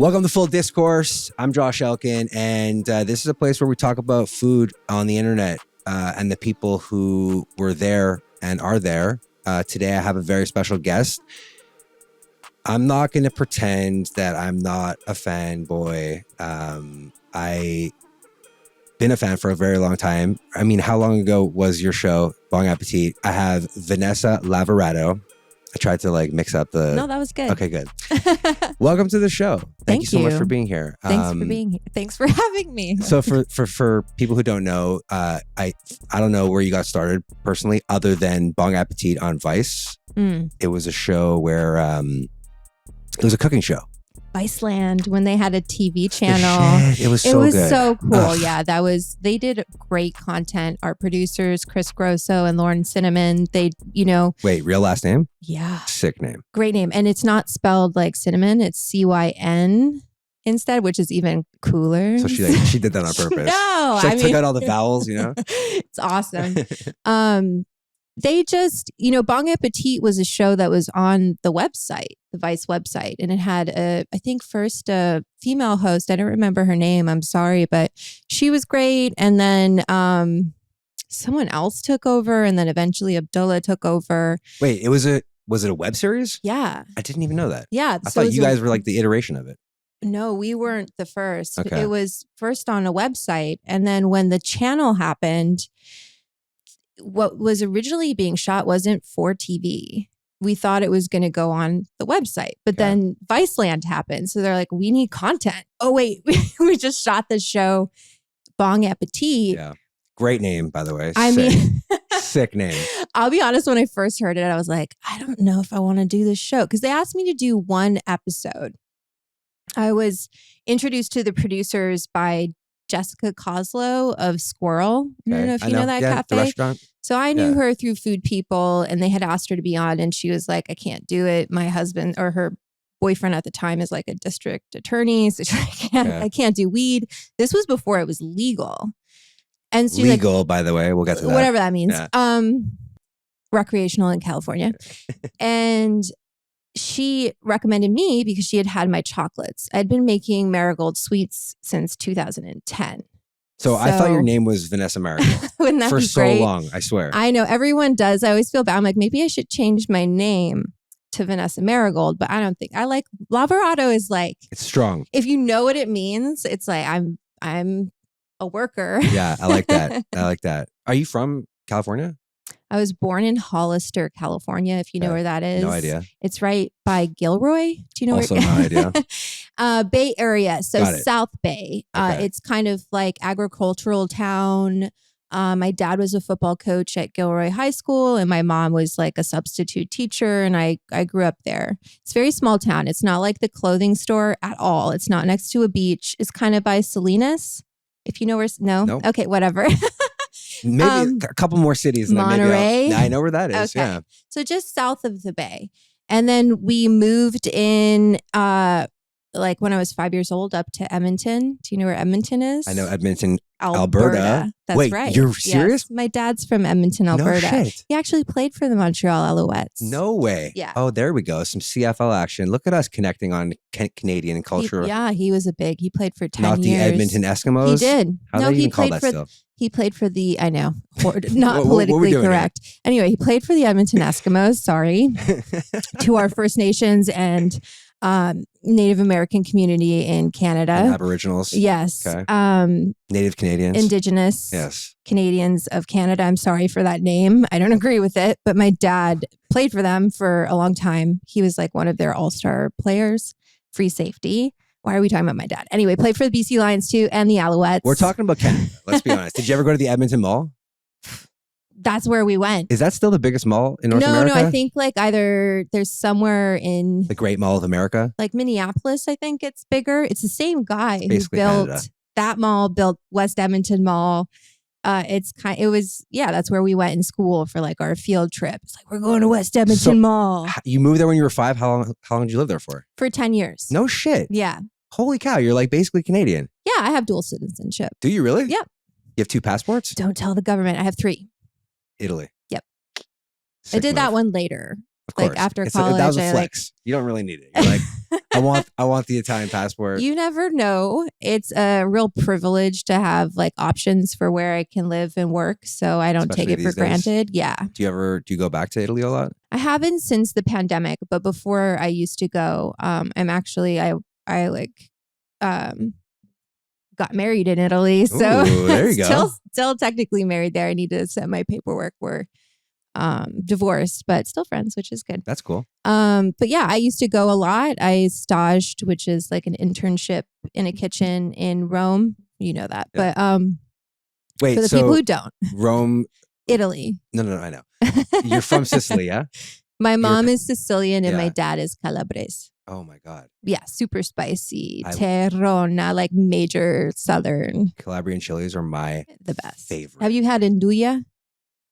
Welcome to Full Discourse. I'm Josh Elkin, and this is a place where we talk about food on the internet and the people who were there and are there. Today, I have a very special guest. I'm not going to pretend that I'm not a fanboy. I've been a fan for a very long time. I mean, how long ago was your show, Bon Appetit? I have Vanessa Lavorato. I tried to mix up the... No, that was good. Okay, good. Welcome to the show. Thank you so much for being here. Thanks for being here. Thanks for having me. So for people who don't know, I don't know where you got started personally, other than Bon Appetit on Vice. It was a show where it was a cooking show. Viceland, when they had a TV channel. It was so good. So cool. Ugh. Yeah, they did great content. Our producers, Chris Grosso and Lauren Cinnamon, Wait, real last name? Yeah. Sick name. Great name. And it's not spelled like cinnamon, it's CYN instead, which is even cooler. So she did that on purpose. No, she took out all the vowels, It's awesome. They just, Bon Appetit was a show that was on the website, the Vice website. And it had first a female host. I don't remember her name. I'm sorry, but she was great. And then someone else took over. And then eventually Abdullah took over. Wait, was it a web series? Yeah. I didn't even know that. Yeah. I thought you guys were like the iteration of it. No, we weren't the first. Okay. It was first on a website. And then when the channel happened, what was originally being shot wasn't for TV. We thought it was going to go on the website, but then Viceland happened. So they're like, we need content. Oh, wait, we just shot the show Bon Appetit. Yeah. Great name, by the way. Sick name. I'll be honest, when I first heard it, I was like, I don't know if I want to do this show because they asked me to do one episode. I was introduced to the producers by Jessica Coslow of Squirrel. I don't know if you know that cafe. The restaurant. So I knew her through Food People, and they had asked her to be on, and she was like, I can't do it. My husband or her boyfriend at the time is like a district attorney, so I can't do weed. This was before it was legal. And so legal, by the way, we'll get to that. Whatever that means. Yeah. Recreational in California. And she recommended me because she had had my chocolates. I'd been making Marigold Sweets since 2010. So I thought your name was Vanessa Marigold. Wouldn't that for be so great? long, I swear. I know everyone does. I always feel bad. I'm like, maybe I should change my name to Vanessa Marigold, but I don't think I like Lavorato is like, it's strong. If you know what it means, it's like I'm a worker. Yeah, I like that. I like that. Are you from California? I was born in Hollister, California, if you know where that is. No idea. It's right by Gilroy. Do you know also no idea. Bay Area, so South Bay. Okay. It's kind of like agricultural town. My dad was a football coach at Gilroy High School, and my mom was like a substitute teacher, and I grew up there. It's a very small town. It's not like the clothing store at all. It's not next to a beach. It's kind of by Salinas. If you know where... No? Nope. Okay, whatever. Maybe a couple more cities. Monterey. I know where that is. Okay. Yeah. So just south of the bay. And then we moved in when I was 5 years old up to Edmonton. Do you know where Edmonton is? I know Edmonton, Alberta. That's Wait, right. You're serious? Yes. My dad's from Edmonton, Alberta. No shit. He actually played for the Montreal Alouettes. No way. Yeah. Oh, there we go. Some CFL action. Look at us connecting on Canadian culture. He was he played for 10 Not years. the Edmonton Eskimos? He did. How do they even call that still? He played for the, I know, not politically correct. Anyway, he played for the Edmonton Eskimos, sorry, to our First Nations and Native American community in Canada. And Aboriginals. Yes. Okay. Native Canadians. Indigenous yes. Canadians of Canada. I'm sorry for that name. I don't agree with it, but my dad played for them for a long time. He was like one of their all-star players, free safety. Why are we talking about my dad? Anyway, played for the BC Lions too and the Alouettes. We're talking about Canada. Let's be honest. Did you ever go to the Edmonton Mall? That's where we went. Is that still the biggest mall in North America? No, I think either there's somewhere in... The Great Mall of America? Like Minneapolis, I think it's bigger. It's the same guy who built Canada. That mall, built West Edmonton Mall. That's where we went in school for like our field trip. It's like, we're going to West Edmonton Mall. You moved there when you were 5? How long did you live there for? For 10 years. No shit. Yeah. Holy cow, you're like basically Canadian. Yeah, I have dual citizenship. Do you really? Yep. You have 2 passports? Don't tell the government. I have 3. Italy. Yep. Sick I did move. that one later. Of course. Like after college. That was a flex. You don't really need it. You're like, I want the Italian passport. You never know. It's a real privilege to have like options for where I can live and work. So I don't Especially take it for these days. granted. Yeah. Do you go back to Italy a lot? I haven't since the pandemic, but before I used to go. I'm actually I like got married in Italy. So Ooh, there you go. Still technically married there. I need to set my paperwork. We're divorced, but still friends, which is good. That's cool. But yeah, I used to go a lot. I staged, which is like an internship in a kitchen in Rome. You know that. Yeah. But Wait, for the so people who don't, Rome, Italy. no, I know. You're from Sicily, yeah? My mom is Sicilian and my Yeah. dad is Calabrese. Oh my God. Yeah, super spicy, terrona, like major southern. Calabrian chilies are my The best. favorite. Have you had nduja?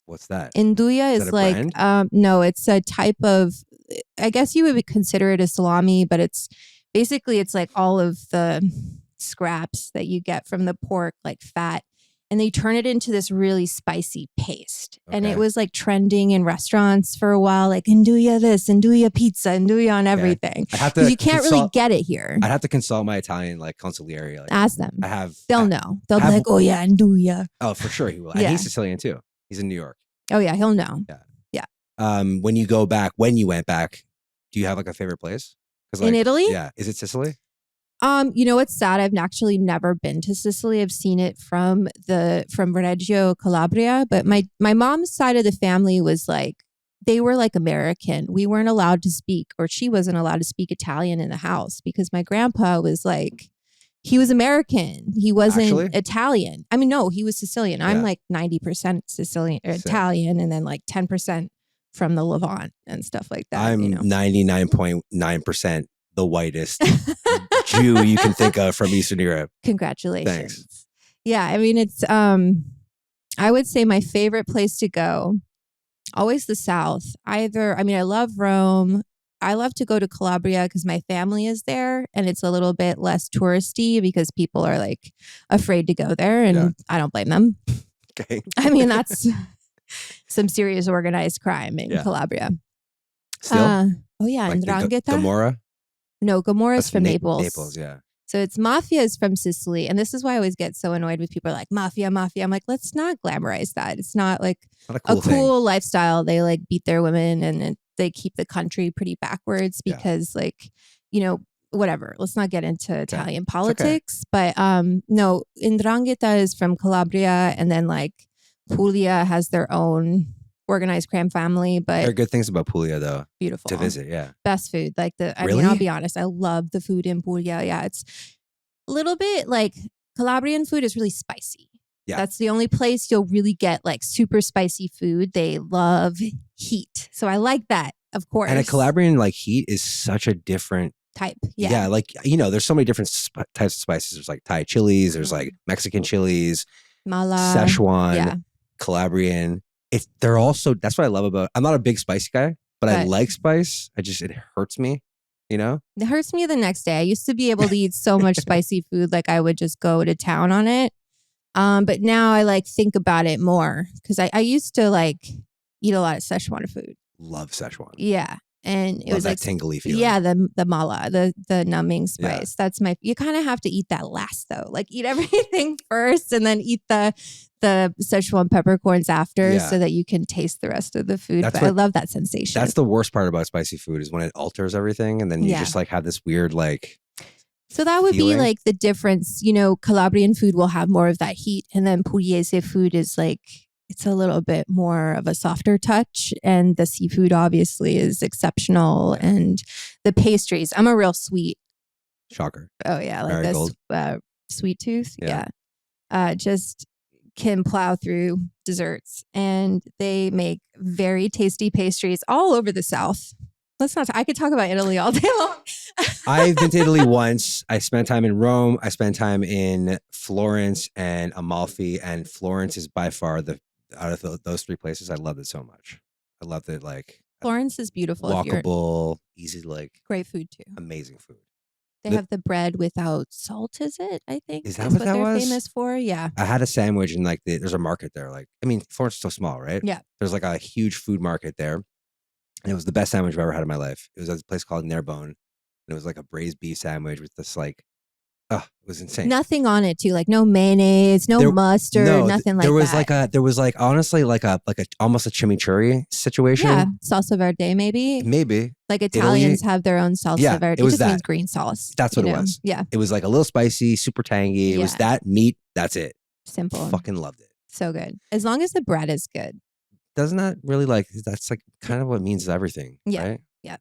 What's that? Nduja Is is that a like brand? no, it's a type of. I guess you would consider it a salami, but it's basically it's like all of the scraps that you get from the pork, like fat, and they turn it into this really spicy paste. And Okay. it was like trending in restaurants for a while, like nduja this, nduja pizza, nduja on everything. I have Because to you can't really get it here. I'd have to consult my Italian like consigliere. Like, Ask them. They'll know. They'll be like, oh yeah, nduja. Oh, for sure he will. And Yeah. he's Sicilian too. He's in New York. Oh yeah, he'll know. When you went back, do you have like a favorite place? 'Cause, In like, Italy? Yeah. Is it Sicily? You know what's sad? I've actually never been to Sicily. I've seen it from Reggio Calabria, but my mom's side of the family was like they were like American. We weren't allowed to speak, or she wasn't allowed to speak Italian in the house because my grandpa was like he was American. He wasn't Actually? Italian. I mean, no, he was Sicilian. I'm Yeah. like 90% Sicilian or Sick. Italian, and then like 10% from the Levant and stuff like that. I'm you know? 99.9% the whitest Jew you can think of from Eastern Europe. Congratulations. Thanks. Yeah, I mean it's I would say my favorite place to go, always the South. I love Rome. I love to go to Calabria because my family is there and it's a little bit less touristy because people are like afraid to go there and Yeah. I don't blame them. Okay. I mean, that's some serious organized crime in Yeah. Calabria. Still? Oh yeah, Like the Ndrangheta. Gomorrah? No, Gomorrah is That's from Naples. Naples, yeah. So it's mafia is from Sicily. And this is why I always get so annoyed with people like mafia. I'm like, let's not glamorize that. It's not like Not a thing. cool lifestyle. They like beat their women and they keep the country pretty backwards Yeah. because like, you know, whatever. Let's not get into Italian okay. politics. But no, Ndrangheta is from Calabria and then like Puglia has their own organized crime family, There are but good things about Puglia though beautiful. to visit, yeah. Best food. Like I mean, Really? I'll be honest. I love the food in Puglia. Yeah, it's a little bit like Calabrian food is really spicy. Yeah. That's the only place you'll really get like super spicy food. They love heat. So I like that, of course. And a Calabrian like heat is such a different type. yeah. Yeah. Like there's so many different types of spices. There's like Thai chilies, there's like Mexican chilies, Mala. Szechuan, Yeah. Calabrian. They're also that's what I love about. I'm not a big spicy guy, but I like spice. It hurts me, you know. It hurts me the next day. I used to be able to eat so much spicy food, like I would just go to town on it. But now I like think about it more because I used to like eat a lot of Szechuan food. Love Szechuan. Yeah. And it Love was that like tingly feeling. yeah, the mala, the numbing spice. That's you kind of have to eat that last though. Like eat everything first and then eat the Szechuan peppercorns after so that you can taste the rest of the food. But I love that sensation. That's the worst part about spicy food is when it alters everything and then you just like have this weird like so that would feeling. be like the difference. You know, Calabrian food will have more of that heat and then Pugliese food is like it's a little bit more of a softer touch and the seafood obviously is exceptional and the pastries. I'm a real sweet. Shocker. Oh yeah, like Marigold. this sweet tooth. Yeah. Just can plow through desserts and they make very tasty pastries all over the South. I could talk about Italy all day long. I've been to Italy once. I spent time in Rome. I spent time in Florence and Amalfi, and Florence is by far out of those three places. I loved it so much. I loved it. Like Florence is beautiful. Walkable, easy, like great food too. Amazing food. They have the bread without salt, is it? I think. Is that what that they're was? famous for? Yeah. I had a sandwich and like there's a market there. Like, I mean, Florence is so small, right? Yeah. There's like a huge food market there. And it was the best sandwich I've ever had in my life. It was at a place called Nerbone. And it was like a braised beef sandwich with this like, oh, it was insane. Nothing on it too, like no mayonnaise, no mustard, nothing like that. There was like honestly like a almost a chimichurri situation. Yeah, salsa verde maybe. Maybe like Italians have their own salsa verde. It was just means green sauce. That's what it was. Yeah, it was like a little spicy, super tangy. It was that meat. That's it. Simple. Fucking loved it. So good. As long as the bread is good. Doesn't that really like that's like kind of what means everything. Yeah. Right? Yeah.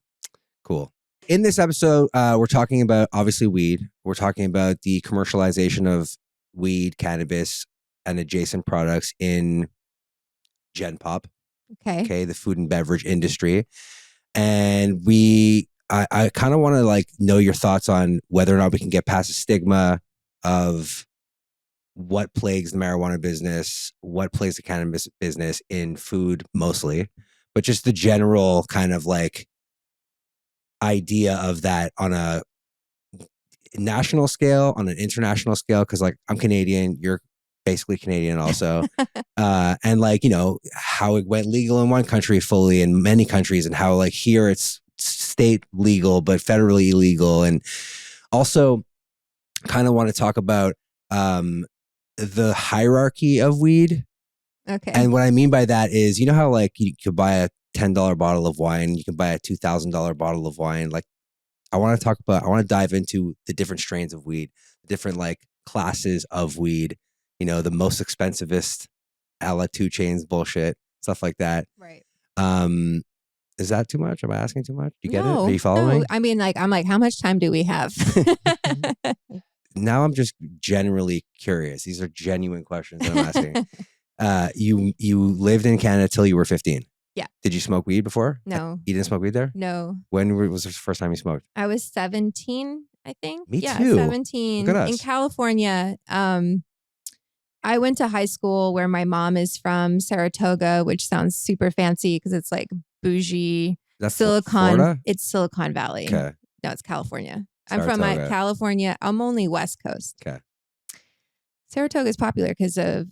Cool. In this episode, we're talking about obviously weed. We're talking about the commercialization of weed, cannabis, and adjacent products in Gen Pop. Okay. The food and beverage industry. And I kind of want to like know your thoughts on whether or not we can get past the stigma of what plagues the marijuana business, what plagues the cannabis business in food mostly, but just the general kind of like idea of that on a national scale, on an international scale, because like I'm Canadian, you're basically Canadian also. And like, you know, how it went legal in one country fully in many countries, and how like here it's state legal but federally illegal. And also kind of want to talk about the hierarchy of weed. Okay. And what I mean by that is, you know how like you could buy a $10 bottle of wine, you can buy a $2,000 bottle of wine. Like I want to dive into the different strains of weed, the different like classes of weed, you know, the most expensivest, a la 2 Chainz bullshit, stuff like that. Right. Is that too much? Am I asking too much? Do you get it? No, Are you following me? I mean, like, I'm like, how much time do we have? Now I'm just generally curious. These are genuine questions that I'm asking. You lived in Canada till you were 15. Yeah. Did you smoke weed before? No. You didn't smoke weed there? No. When was the first time you smoked? I was 17, I think. Me yeah, too. 17 Look at us. In California. I went to high school where my mom is from, Saratoga, which sounds super fancy because it's like bougie. That's Silicon. Florida? It's Silicon Valley. Okay. No, it's California. Saratoga. I'm from California. I'm only West Coast. Okay. Saratoga is popular because of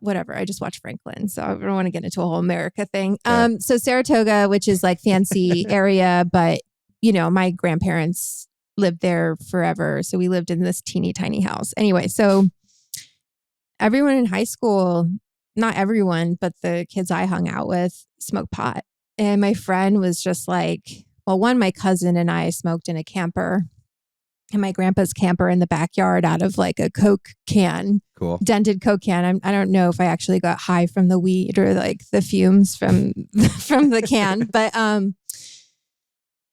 whatever. I just watched Franklin, so I don't want to get into a whole America thing. Okay. So Saratoga, which is like fancy area, but you know, my grandparents lived there forever, so we lived in this teeny tiny house. Anyway, so everyone in high school, not everyone, but the kids I hung out with smoked pot. And my friend was just like, well, my cousin and I smoked in a camper, in my grandpa's camper in the backyard out of like a Coke can. Cool. Dented Coke can. I don't know if I actually got high from the weed or like the fumes from the can. But,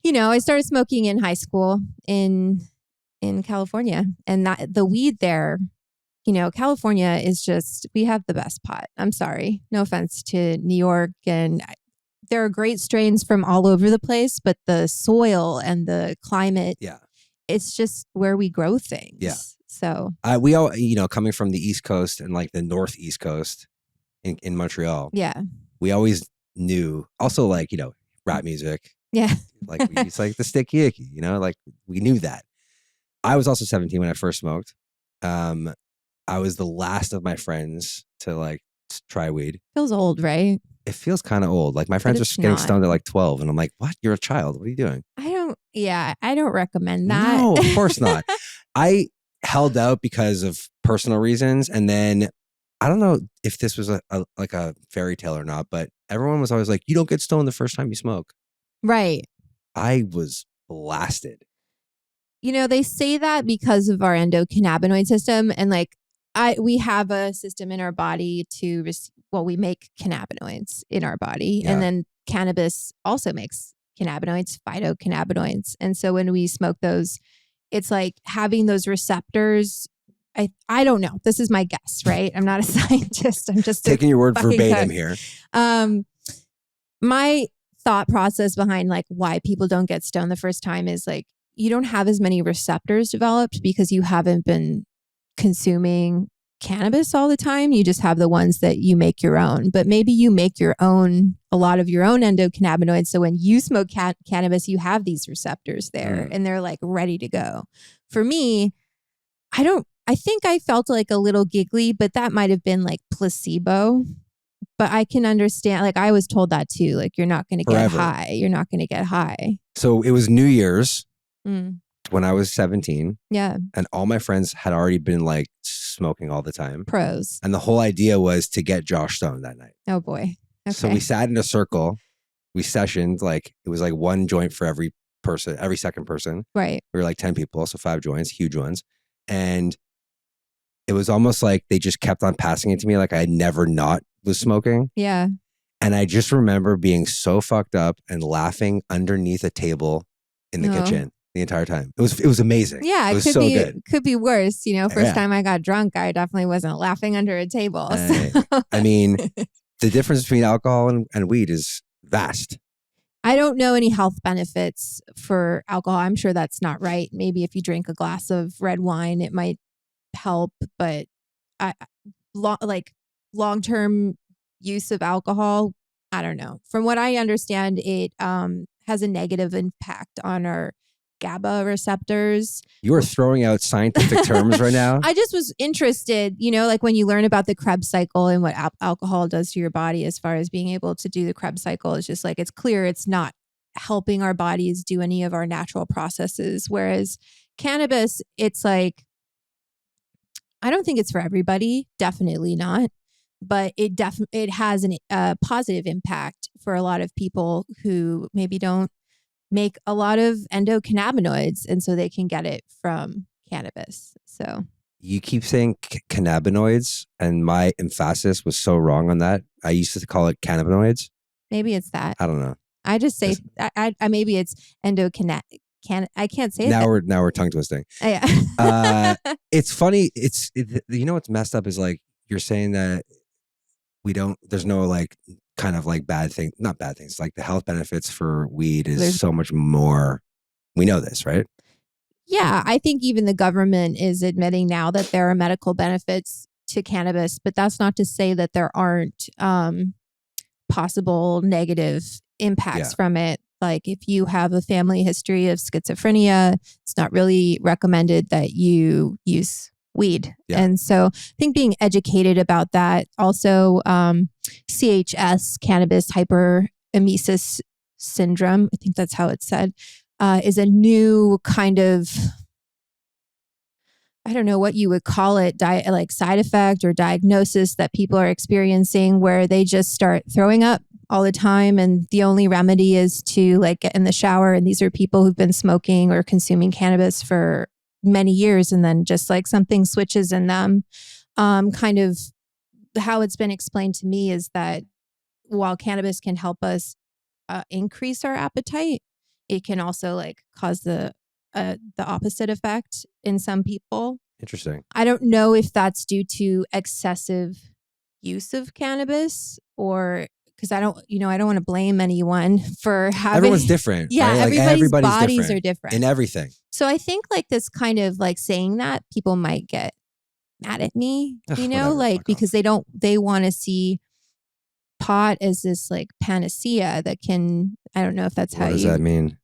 you know, I started smoking in high school in California, and that the weed there, you know, California is just, we have the best pot. I'm sorry. No offense to New York. And there are great strains from all over the place, but the soil and the climate, it's just where we grow things. Yeah. So we all, you know, coming from the East Coast and like the Northeast Coast in Montreal. Yeah. We always knew also like, you know, rap music. Yeah. Like it's like the sticky icky, you know, like we knew that. I was also 17 when I first smoked. I was the last of my friends to like try weed. Feels old, right? It feels kind of old. Like my friends are getting stoned at like 12 and I'm like, what? You're a child. What are you doing? I don't recommend that. No, of course not. I held out because of personal reasons. And then I don't know if this was like a fairy tale or not, but everyone was always like, you don't get stoned the first time you smoke. Right. I was blasted. You know, they say that because of our endocannabinoid system, and like we have a system in our body to we make cannabinoids in our body, and then cannabis also makes cannabinoids, phytocannabinoids. And so when we smoke those, it's like having those receptors. I don't know. This is my guess, right? I'm not a scientist. I'm just taking your word verbatim here. My thought process behind like why people don't get stoned the first time is like, you don't have as many receptors developed because you haven't been consuming cannabis all the time. You just have the ones that you make your own, but maybe you make a lot of your own endocannabinoids. So when you smoke cannabis, you have these receptors there and they're like ready to go. For me, I think I felt like a little giggly, but that might've been like placebo. But I can understand, like I was told that too, like you're not going to get high. You're not going to get high. So it was New Year's. Mm. when I was 17, Yeah. and all my friends had already been like smoking all the time. Pros. And the whole idea was to get Josh stoned that night. Oh boy. Okay. So we sat in a circle. We sessioned, like it was like one joint for every person, every second person. Right. We were like 10 people, so 5 joints, huge ones. And it was almost like they just kept on passing it to me like I never not was smoking. Yeah. And I just remember being so fucked up and laughing underneath a table in the kitchen the entire time. It was amazing. Yeah, it was so good. Could be worse. You know, first Yeah. time I got drunk, I definitely wasn't laughing under a table. So. I mean, the difference between alcohol and weed is vast. I don't know any health benefits for alcohol. I'm sure that's not right. Maybe if you drink a glass of red wine, it might help, but long-term use of alcohol, I don't know. From what I understand, it has a negative impact on our GABA receptors. You are throwing out scientific terms right now. I just was interested, you know, like when you learn about the Krebs cycle and what alcohol does to your body as far as being able to do the Krebs cycle, it's just like, it's clear it's not helping our bodies do any of our natural processes. Whereas cannabis, it's like, I don't think it's for everybody. Definitely not. But it has a positive impact for a lot of people who maybe don't make a lot of endocannabinoids, and so they can get it from cannabis. So you keep saying cannabinoids, and my emphasis was so wrong on that. I used to call it cannabinoids. Maybe it's that. I don't know. I just say I maybe it's endocannabinoid. I can't say now that. We're tongue twisting. Yeah. It's funny. You know what's messed up is like you're saying that there's no like kind of like not bad things. Like the health benefits for weed is so much more. We know this, right? Yeah, I think even the government is admitting now that there are medical benefits to cannabis, but that's not to say that there aren't possible negative impacts from it. Like if you have a family history of schizophrenia, it's not really recommended that you use weed. Yeah. And so I think being educated about that, also CHS, cannabis hyperemesis syndrome, I think that's how it's said, is a new kind of, I don't know what you would call it, like side effect or diagnosis that people are experiencing where they just start throwing up all the time. And the only remedy is to like get in the shower. And these are people who've been smoking or consuming cannabis for many years. And then just like something switches in them. Kind of how it's been explained to me is that while cannabis can help us increase our appetite, it can also like cause the opposite effect in some people. Interesting. I don't know if that's due to excessive use of cannabis or because I don't want to blame anyone for having. Everyone's different. Yeah, right? everybody's bodies are different in everything. So I think like this kind of like saying that people might get mad at me, because they want to see pot as this like panacea that can, I don't know if that's what does that mean?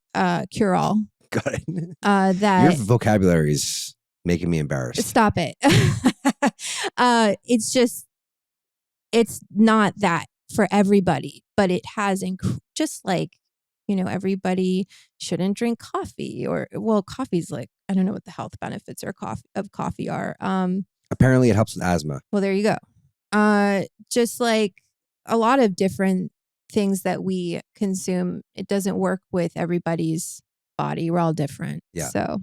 Cure all. Got it. That your vocabulary is making me embarrassed. Stop it. It's not that for everybody, but it has just like, everybody shouldn't drink coffee coffee's like, I don't know what the health benefits of coffee are. Apparently it helps with asthma. Well, there you go. Just like a lot of different things that we consume, it doesn't work with everybody's body. We're all different. Yeah. So.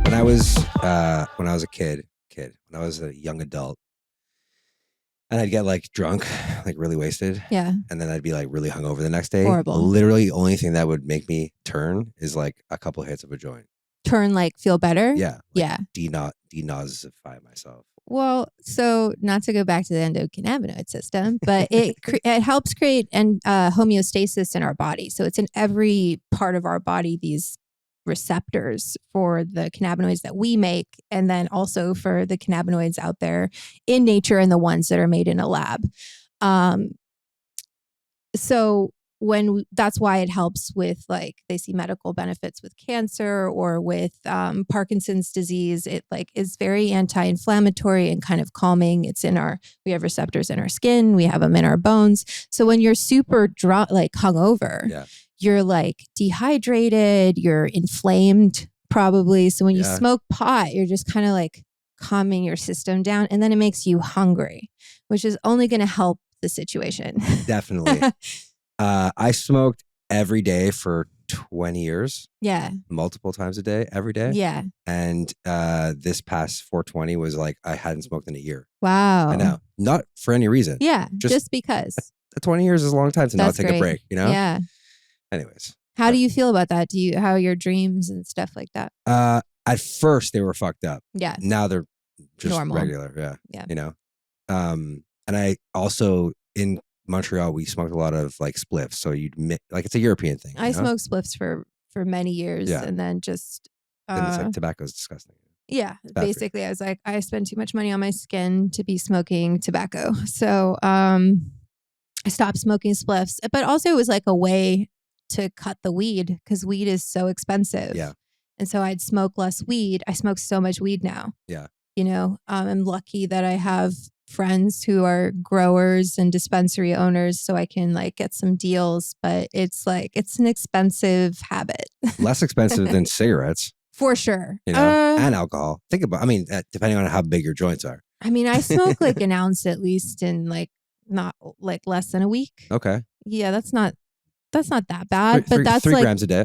When I was a kid, when I was a young adult, and I'd get like drunk, like really wasted. Yeah. And then I'd be like really hungover the next day. Horrible. Literally, the only thing that would make me turn is like a couple hits of a joint. Turn, like feel better? Yeah. Yeah. Denazify myself. Well, so not to go back to the endocannabinoid system, but it helps create homeostasis in our body. So it's in every part of our body, these receptors for the cannabinoids that we make, and then also for the cannabinoids out there in nature and the ones that are made in a lab. So that's why it helps with like they see medical benefits with cancer or with Parkinson's disease. It like is very anti-inflammatory and kind of calming. We have receptors in our skin, we have them in our bones. So when you're super drunk, like hungover, you're like dehydrated, you're inflamed probably. So when you smoke pot, you're just kind of like calming your system down, and then it makes you hungry, which is only going to help the situation. Definitely. I smoked every day for 20 years. Yeah. Multiple times a day, every day. Yeah. And this past 420 was like, I hadn't smoked in a year. Wow. I know. Not for any reason. Yeah. Just because. 20 years is a long time to not take a break, you know? Yeah. Anyways. How do you feel about that? How are your dreams and stuff like that? At first they were fucked up. Yeah. Now they're just normal. Regular. Yeah. Yeah. You know? And I also, in Montreal, we smoked a lot of like spliffs. So like it's a European thing. I smoked spliffs for many years, and then just. And it's like tobacco is disgusting. Yeah, basically, I was like, I spend too much money on my skin to be smoking tobacco, so I stopped smoking spliffs. But also, it was like a way to cut the weed because weed is so expensive. Yeah, and so I'd smoke less weed. I smoke so much weed now. Yeah, you know, I'm lucky that I have friends who are growers and dispensary owners, so I can like get some deals, but it's an expensive habit. Less expensive than cigarettes. For sure. You know, and alcohol. Depending on how big your joints are. I mean, I smoke like an ounce at least in like not like less than a week. Okay. Yeah, that's not that bad, but that's 3 like, grams a day,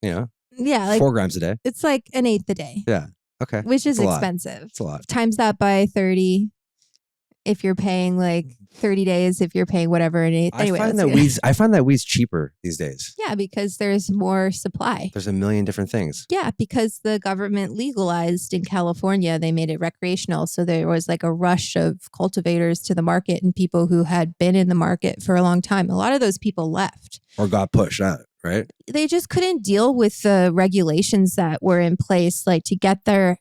you know? Yeah, like 4 grams a day. It's like an eighth a day. Yeah. Okay. Which is expensive. It's a lot. Times that by 30 if you're paying like 30 days, if you're paying whatever. Anyway, I find that weed's cheaper these days. Yeah, because there's more supply. There's a million different things. Yeah, because the government legalized in California, they made it recreational. So there was like a rush of cultivators to the market and people who had been in the market for a long time. A lot of those people left. Or got pushed out, right? They just couldn't deal with the regulations that were in place. Like to get their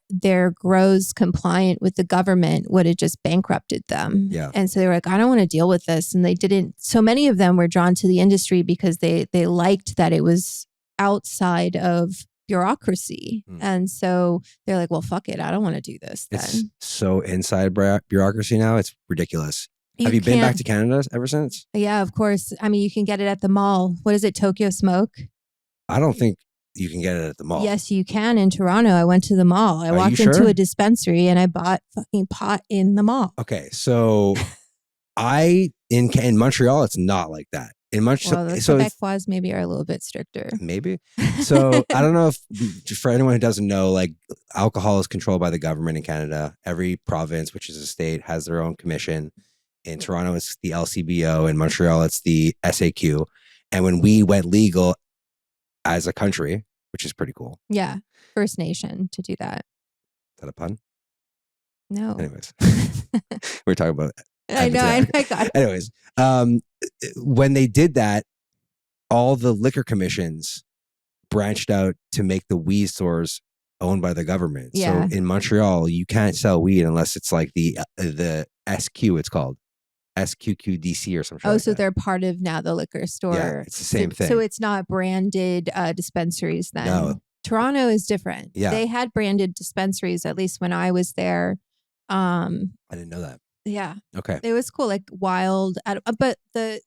grows compliant with the government would have just bankrupted them. Yeah. And so they were like, I don't want to deal with this. And they didn't. So many of them were drawn to the industry because they liked that it was outside of bureaucracy. And so they're like, well, fuck it. I don't want to do this then. It's so inside bureaucracy now. It's ridiculous. Have you been back to Canada ever since? Yeah, of course. I mean, you can get it at the mall. What is it? Tokyo Smoke? I don't think you can get it at the mall. Yes, you can in Toronto. I went to the mall. I walked into a dispensary and I bought fucking pot in the mall. Okay, so in Montreal, it's not like that. In Montreal, the Quebecois maybe are a little bit stricter. Maybe. So I don't know if, for anyone who doesn't know, like alcohol is controlled by the government in Canada. Every province, which is a state, has their own commission. In Toronto, it's the LCBO. In Montreal, it's the SAQ. And when we went legal as a country, which is pretty cool. Yeah. First Nation to do that. Is that a pun? No. Anyways, we're talking about. I know. I got it. Anyways, when they did that, all the liquor commissions branched out to make the weed stores owned by the government. Yeah. So in Montreal, you can't sell weed unless it's like the SQ, it's called. SQQDC or something. So they're part of now the liquor store. Yeah, it's the same thing. So it's not branded dispensaries then. No. Toronto is different. Yeah. They had branded dispensaries, at least when I was there. I didn't know that. Yeah. Okay. It was cool, like wild, but the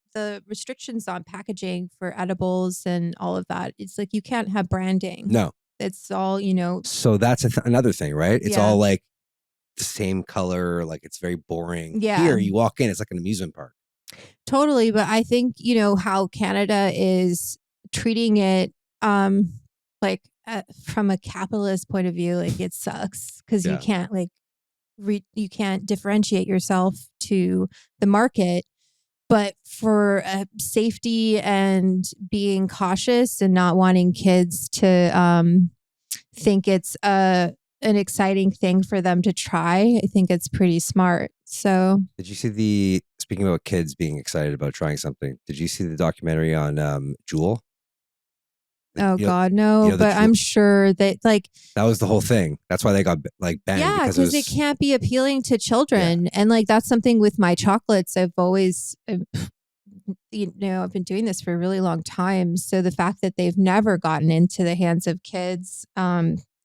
restrictions on packaging for edibles and all of that, it's like you can't have branding. No. It's all, So that's another thing, right? It's all like the same color, like it's very boring. Yeah. Here you walk in, it's like an amusement park. Totally. But I think, how Canada is treating it like from a capitalist point of view, like it sucks because you can't you can't differentiate yourself to the market. But for safety and being cautious and not wanting kids to think it's an exciting thing for them to try, I think it's pretty smart. So, did you see speaking about kids being excited about trying something, did you see the documentary on Juul? God, no. But I'm sure that that was the whole thing. That's why they got banned. Yeah, because it can't be appealing to children. Yeah. And that's something with my chocolates. I've always I've been doing this for a really long time. So the fact that they've never gotten into the hands of kids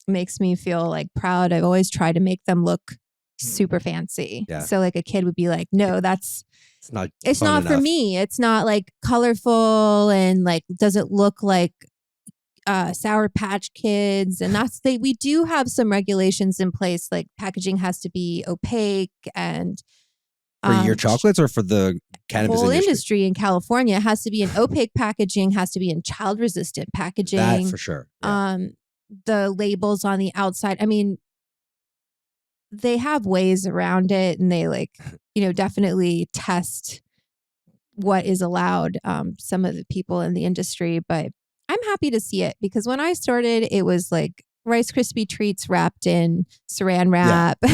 makes me feel like proud. I've always tried to make them look super fancy. Yeah. So like a kid would be like, no, it's fun not for enough. me. It's not like colorful and like doesn't look like Sour Patch Kids. And we do have some regulations in place, like packaging has to be opaque and For your chocolates or for the cannabis whole industry? in California has to be in opaque packaging, has to be in child resistant packaging. That for sure. Yeah. The labels on the outside. I mean, they have ways around it, and they definitely test what is allowed. Some of the people in the industry, but I'm happy to see it because when I started, it was like Rice Krispie treats wrapped in saran wrap with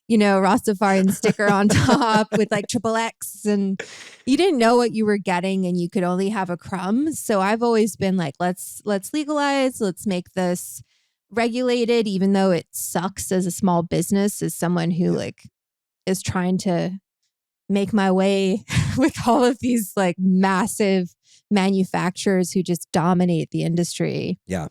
Rastafarian sticker on top with like XXX, and you didn't know what you were getting and you could only have a crumb. So I've always been like, let's legalize, let's make this regulated, even though it sucks as a small business, as someone who is trying to make my way with all of these like massive manufacturers who just dominate the industry. Yeah.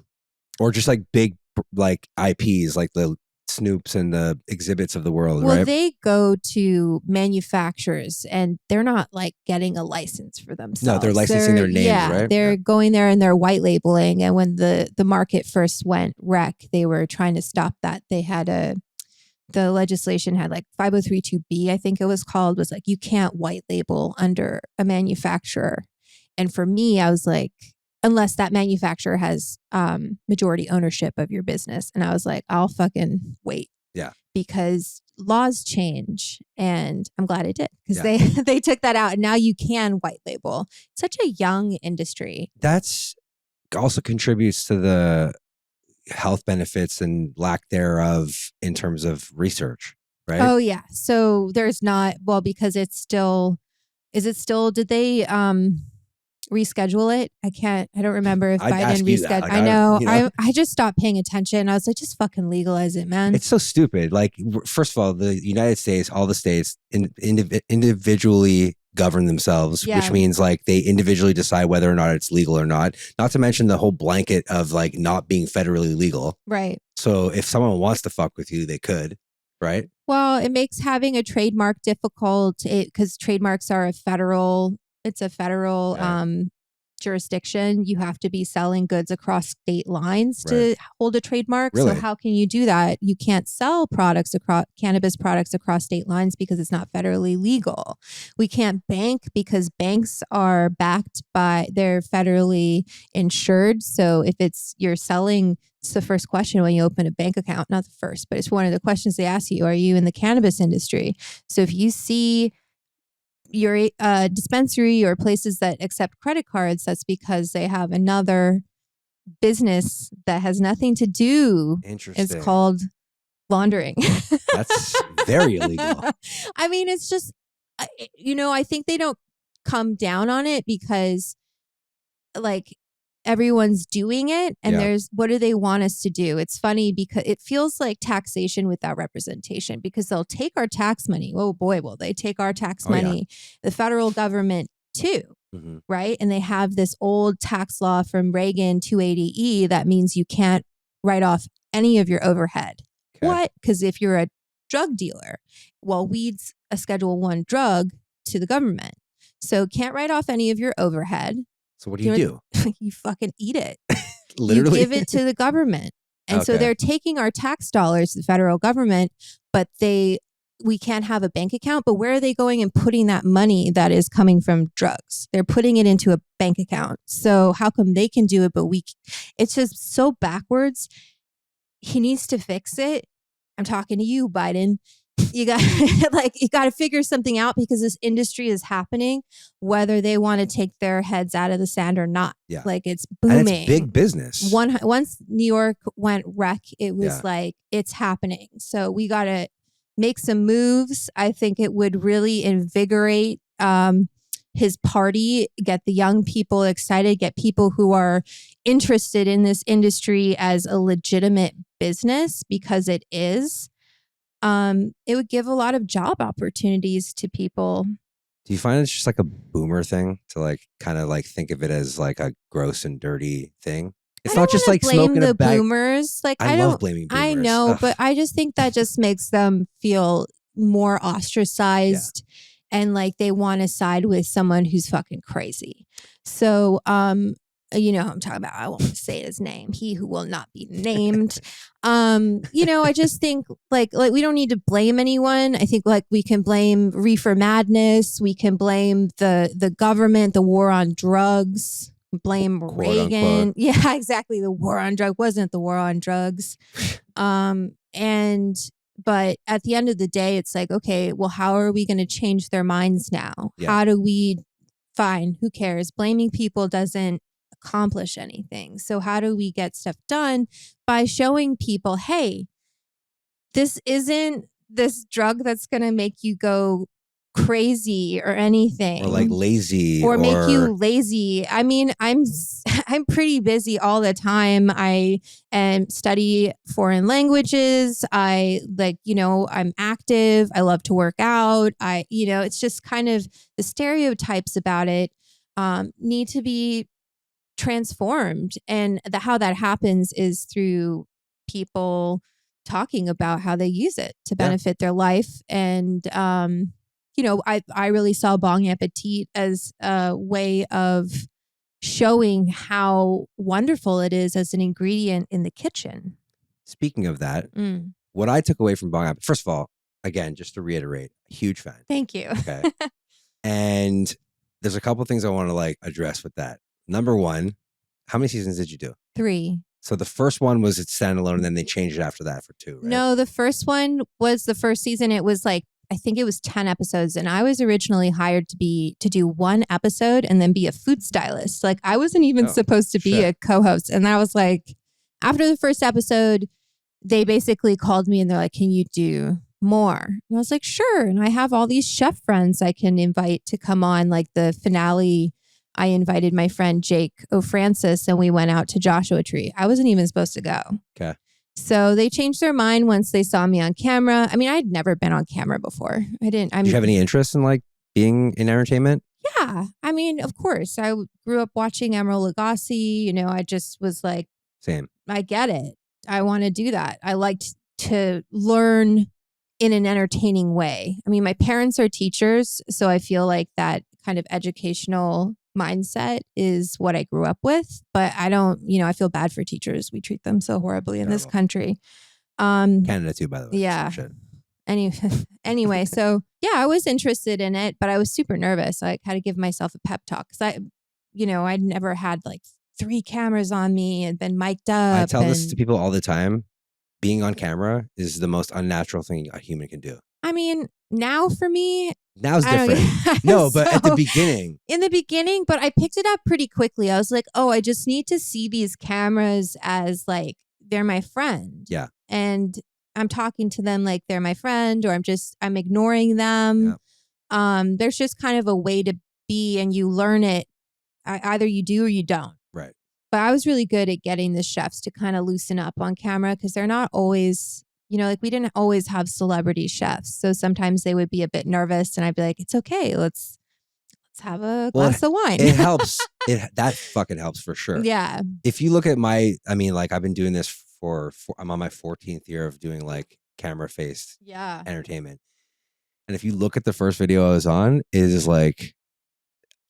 Or just like big like IPs, like the Snoops and the exhibits of the world, well, right? they go to manufacturers and they're not like getting a license for themselves. No, they're licensing their names, right? They're going there and they're white labeling. And when the market first went wreck, they were trying to stop that. They had the legislation had like 5032B, I think it was called, was like, you can't white label under a manufacturer. And for me, I was like, unless that manufacturer has majority ownership of your business. And I was like, I'll fucking wait. Yeah. Because laws change, and I'm glad it did because Yeah. they took that out and now you can white label. Such a young industry. That's also contributes to the health benefits and lack thereof in terms of research, right? Oh yeah. So there's not, well, because it's still, did they reschedule it? I don't remember if Biden rescheduled. Like, I know. I just stopped paying attention. I was like, just fucking legalize it, man. It's so stupid. Like, first of all, the United States, all the states individually govern themselves, which means like they individually decide whether or not it's legal or not. Not to mention the whole blanket of like not being federally legal. Right. So if someone wants to fuck with you, they could, right? Well, it makes having a trademark difficult because trademarks are a federal jurisdiction. You have to be selling goods across state lines to hold a trademark. Really? So how can you do that? You can't sell cannabis products across state lines because it's not federally legal. We can't bank because banks are backed by, they're federally insured. So if you're selling, it's the first question when you open a bank account, not the first, but it's one of the questions they ask you. Are you in the cannabis industry? So if you see your dispensary or places that accept credit cards, that's because they have another business that has nothing to do. Interesting. It's called laundering. That's very illegal. I mean, it's just, I think they don't come down on it because like everyone's doing it and what do they want us to do? It's funny because it feels like taxation without representation because they'll take our tax money. Oh boy, will they take our tax money. The federal government too, right? And they have this old tax law from Reagan 280E that means you can't write off any of your overhead. Okay. What? Because if you're a drug dealer, well, weed's a Schedule 1 drug to the government. So can't write off any of your overhead. So what do you do? You fucking eat it. Literally? You give it to the government. And so they're taking our tax dollars, the federal government, but we can't have a bank account. But where are they going and putting that money that is coming from drugs? They're putting it into a bank account. So how come they can do it, but it's just so backwards. He needs to fix it. I'm talking to you, Biden. You got to figure something out because this industry is happening, whether they want to take their heads out of the sand or not. Yeah. Like it's booming. And it's big business. Once New York went wreck, it was like, it's happening. So we got to make some moves. I think it would really invigorate his party, get the young people excited, get people who are interested in this industry as a legitimate business because it is. It would give a lot of job opportunities to people. Do you find it's just like a boomer thing to like kind of like think of it as like a gross and dirty thing? It's I not don't just wanna like blame smoking the a bag. boomers. Like I I love don't. blaming I boomers. know, Ugh. but I just think that just makes them feel more Yeah. ostracized, and like they want to side with someone who's fucking crazy. So, you know who I'm talking about. I won't say his name. He who will not be named. You know, I just think like we don't need to blame anyone. I think like we can blame reefer madness. We can blame the government, the war on drugs. Blame Quote, Reagan. unquote. Yeah, exactly. The war on drugs wasn't the war on drugs. And but at the end of the day, it's like, okay, well, how are we going to change their minds now? Yeah. How do we? Fine, who cares? Blaming people doesn't accomplish anything. So how do we get stuff done? By showing people, hey, this isn't this drug that's going to make you go crazy or anything, Or like lazy, or make you lazy. I mean, I'm pretty busy all the time. I study foreign languages. I like, you know, I'm active. I love to work out. You know, it's just kind of the stereotypes about it need to be transformed, and how that happens is through people talking about how they use it to benefit their life. And you know, I really saw Bong Appetit as a way of showing how wonderful it is as an ingredient in the kitchen. Speaking of that, what I took away from Bong Appetit, first of all, again, just to reiterate, huge fan. Thank you. Okay. And there's a couple things I want to like address with that. Number one, how many seasons did you do? 3. So the first one was its standalone, and then they changed it after that for 2, right? No, the first one was the first season. It was like, I think it was 10 episodes, and I was originally hired to do 1 episode and then be a food stylist. Like I wasn't even supposed to be a co-host. And I was like, after the first episode, they basically called me and they're like, can you do more? And I was like, sure. And I have all these chef friends I can invite to come on. Like the finale, I invited my friend Jake O'Francis and we went out to Joshua Tree. I wasn't even supposed to go. Okay. So they changed their mind once they saw me on camera. I mean, I'd never been on camera before. Did you have any interest in like being in entertainment? Yeah. I mean, of course. I grew up watching Emeril Lagasse. You know, I just was like, same. I get it. I want to do that. I liked to learn in an entertaining way. I mean, my parents are teachers, so I feel like that kind of educational mindset is what I grew up with. But I don't, you know, I feel bad for teachers. We treat them so horribly in this country. Canada too, by the way. Yeah. Anyway, so yeah, I was interested in it, but I was super nervous. I had to give myself a pep talk because I'd never had like 3 cameras on me and been mic'd up. I tell this to people all the time. Being on camera is the most unnatural thing a human can do. I mean, now for me, now's different. No, but at the beginning. In the beginning, but I picked it up pretty quickly. I was like, oh, I just need to see these cameras as like, they're my friend. Yeah. And I'm talking to them like they're my friend, or I'm ignoring them. Yeah. There's just kind of a way to be, and you learn it. Either you do or you don't. Right. But I was really good at getting the chefs to kind of loosen up on camera because they're not always, you know, like we didn't always have celebrity chefs. So sometimes they would be a bit nervous and I'd be like, it's okay. Let's have a glass of wine. It helps. That fucking helps for sure. Yeah. If you look at like I've been doing this I'm on my 14th year of doing like camera faced entertainment. And if you look at the first video I was on, it is like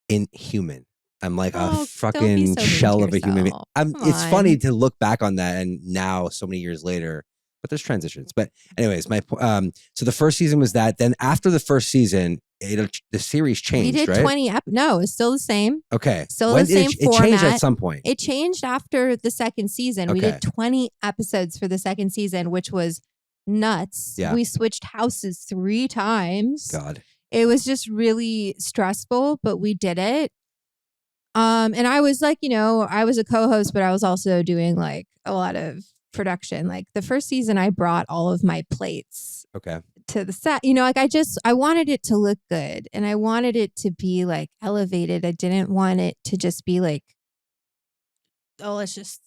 inhuman. I'm like a fucking shell of a human being. It's funny to look back on that and now so many years later, but there's transitions. But anyways, so the first season was that. Then after the first season, the series changed, we did right? 20 No, it's still the same. Okay. Still the same format. It changed at some point. It changed after the second season. We did 20 episodes for the second season, which was nuts. Yeah. We switched houses 3 times. God. It was just really stressful, but we did it. And I was like, you know, I was a co-host, but I was also doing like a lot of production. Like the first season, I brought all of my plates to the set. You know, like I wanted it to look good and I wanted it to be like elevated. I didn't want it to just be like, oh, let's just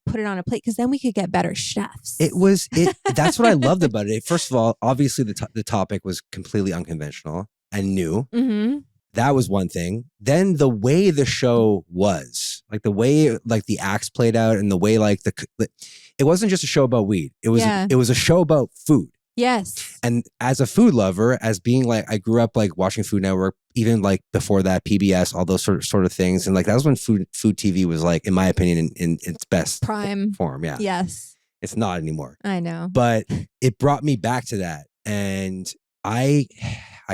put it on a plate because then we could get better chefs. That's what I loved about it. First of all, obviously the topic was completely unconventional and new. Mm-hmm. that was one thing. Then the way the show was, like the way like the acts played out, and the way like it wasn't just a show about weed. It was Yeah. it was a show about food. Yes. And as a food lover, as being like, I grew up like watching Food Network, even like before that, PBS, all those sort of things, and like that was when food TV was like, in my opinion, in its best Prime form. Yeah. Yes. It's not anymore. I know. But it brought me back to that, and I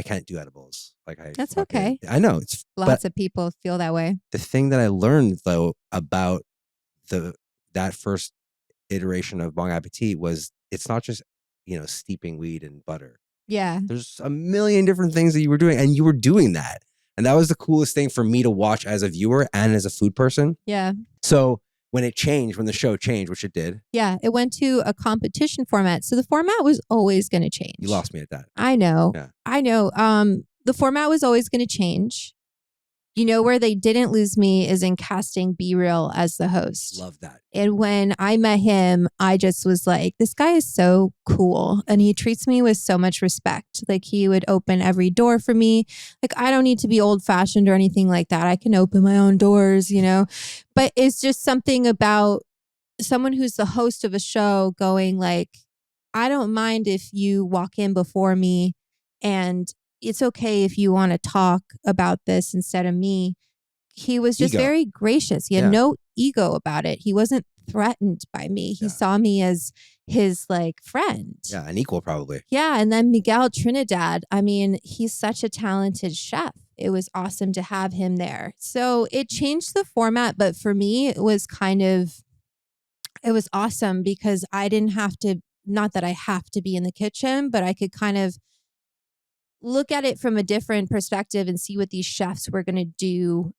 can't do edibles. Like That's okay. I know it's Lots of people feel that way. The thing that I learned though about that first iteration of Bon Appetit was it's not just, steeping weed in butter. Yeah. There's a million different things that you were doing, and you were doing that. And that was the coolest thing for me to watch as a viewer and as a food person. Yeah. So when the show changed, which it did. Yeah, it went to a competition format. So the format was always going to change. You lost me at that. I know. Yeah. I know. The format was always going to change. Where they didn't lose me is in casting B-Real as the host. Love that. And when I met him, I just was like, this guy is so cool. And he treats me with so much respect. Like he would open every door for me. Like I don't need to be old fashioned or anything like that. I can open my own doors, But it's just something about someone who's the host of a show going like, I don't mind if you walk in before me, and it's okay if you want to talk about this instead of me. He was just very gracious. He had no ego about it. He wasn't threatened by me. He saw me as his like friend. Yeah, an equal probably. Yeah. And then Miguel Trinidad, I mean, he's such a talented chef. It was awesome to have him there. So it changed the format, but for me, it was awesome because I didn't have to, not that I have to be in the kitchen, but I could kind of look at it from a different perspective and see what these chefs were going to do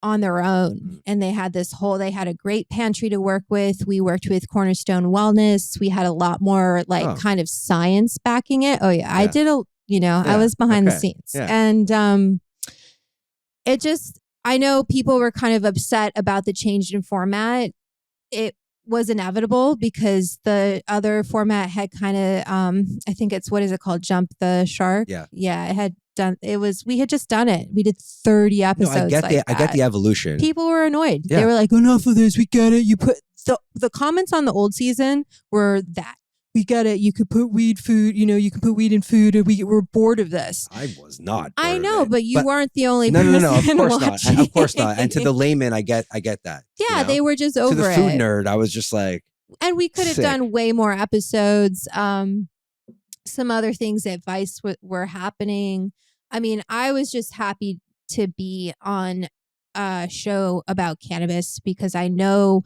on their own. And they had a great pantry to work with. We worked with Cornerstone Wellness. We had a lot more kind of science backing it. Oh yeah. I did I was behind the scenes. Yeah. And I know people were kind of upset about the change in format. It was inevitable because the other format had kind of, I think it's, what is it called? Jump the Shark. Yeah. Yeah. We had just done it. We did 30 episodes. I get the evolution. People were annoyed. Yeah. They were like, enough of this. We get it. You put the comments on the old season were that. We get it. You could put weed food, you can put weed in food, and we're bored of this. I was not. I know, but you weren't the only person. No, of course not. Of course not. And to the layman, I get that. Yeah, they were just over it. To the food nerd, I was just like, and we could have done way more episodes. Some other things at Vice were happening. I mean, I was just happy to be on a show about cannabis because I know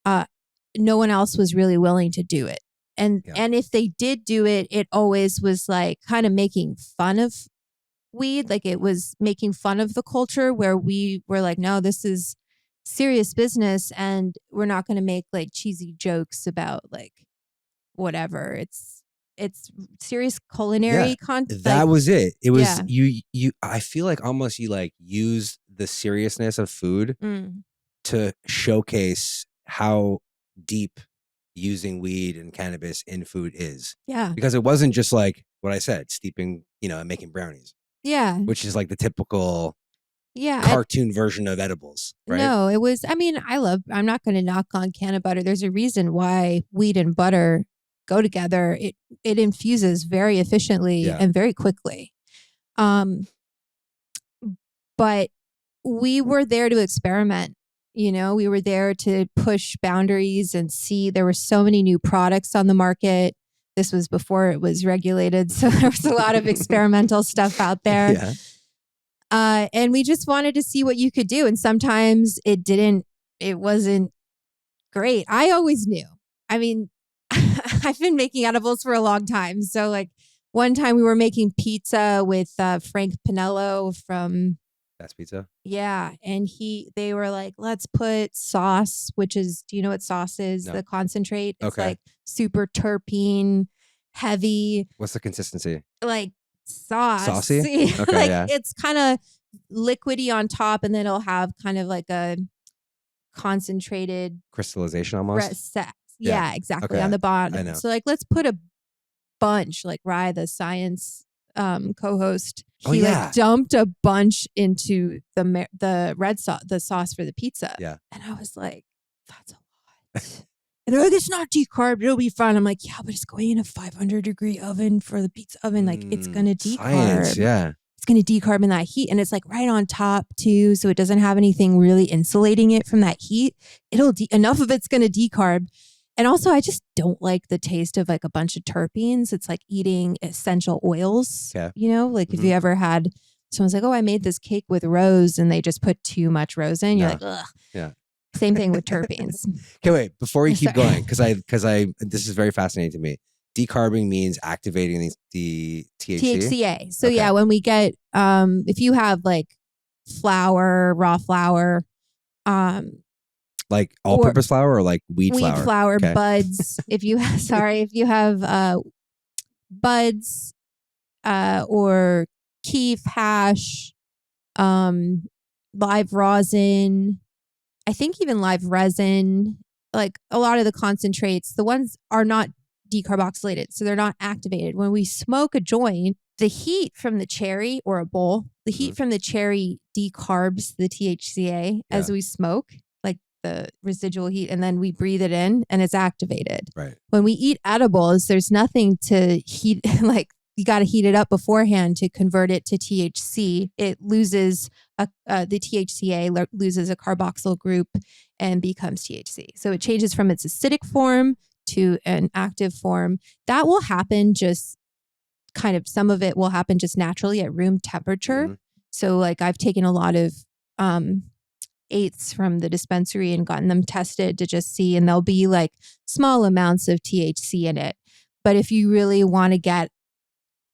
no one else was really willing to do it. And if they did do it, it always was like kind of making fun of weed. Like it was making fun of the culture where we were like, no, this is serious business. And we're not going to make like cheesy jokes about like whatever. It's serious culinary content. That was it. It was you. I feel like almost you like use the seriousness of food to showcase how deep using weed and cannabis in food is. Yeah. Because it wasn't just like what I said, steeping, and making brownies. Yeah. Which is like the typical cartoon version of edibles, right? No, it was, I'm not going to knock on canna butter. There's a reason why weed and butter go together. It infuses very efficiently and very quickly. But we were there to experiment. We were there to push boundaries and see there were so many new products on the market. This was before it was regulated. So there was a lot of experimental stuff out there. Yeah. And we just wanted to see what you could do. And sometimes it wasn't great. I always knew. I mean, I've been making edibles for a long time. So like one time we were making pizza with Frank Pinello from That's Pizza. Yeah. And they were like, let's put sauce, which is, do you know what sauce is? No. The concentrate. It's like super terpene, heavy. What's the consistency? Like sauce. Saucy? Okay, it's kind of liquidy on top, and then it'll have kind of like a concentrated crystallization almost. Yeah, exactly. On the bottom. I know. So like, let's put a bunch, like Rye, the science co-host, Oh, he yeah. like dumped a bunch into the red sauce, the sauce for the pizza. Yeah. And I was like, that's a lot. And they're like, it's not decarb. It'll be fine. I'm like, yeah, but it's going in a 500-degree oven for the pizza oven. Like, it's going to decarb. Science, yeah. It's going to decarb in that heat. And it's like right on top too. So it doesn't have anything really insulating it from that heat. Enough of it's going to decarb. And also, I just don't like the taste of like a bunch of terpenes. It's like eating essential oils. Yeah. You know, like if you ever had someone's like, oh, I made this cake with rose and they just put too much rose in. You're like, ugh. Yeah. Same thing with terpenes. Okay, wait, before we keep going, because this is very fascinating to me. Decarbing means activating the THC? THCA. So yeah, when we get, if you have like flour, raw flour, like all-purpose flour or like weed flour? Weed flour, buds. If you have buds, or keef, hash, live rosin, I think even live resin, like a lot of the concentrates, the ones are not decarboxylated, so they're not activated. When we smoke a joint, the heat from the cherry or a bowl, the heat from the cherry decarbs the THCA as we smoke, like the residual heat, and then we breathe it in and it's activated. Right. When we eat edibles, there's nothing to heat, like you got to heat it up beforehand to convert it to THC. It loses the THCA loses a carboxyl group and becomes THC. So it changes from its acidic form to an active form. That will happen just kind of, some of it will happen just naturally at room temperature. So like I've taken a lot of eighths from the dispensary and gotten them tested to just see, and there'll be like small amounts of THC in it. But if you really want to get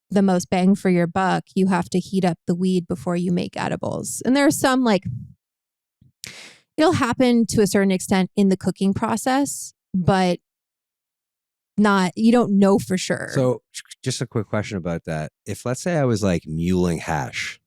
the most bang for your buck, you have to heat up the weed before you make edibles. And there are some like, it'll happen to a certain extent in the cooking process, but you don't know for sure. So just a quick question about that. If let's say I was like muling hash.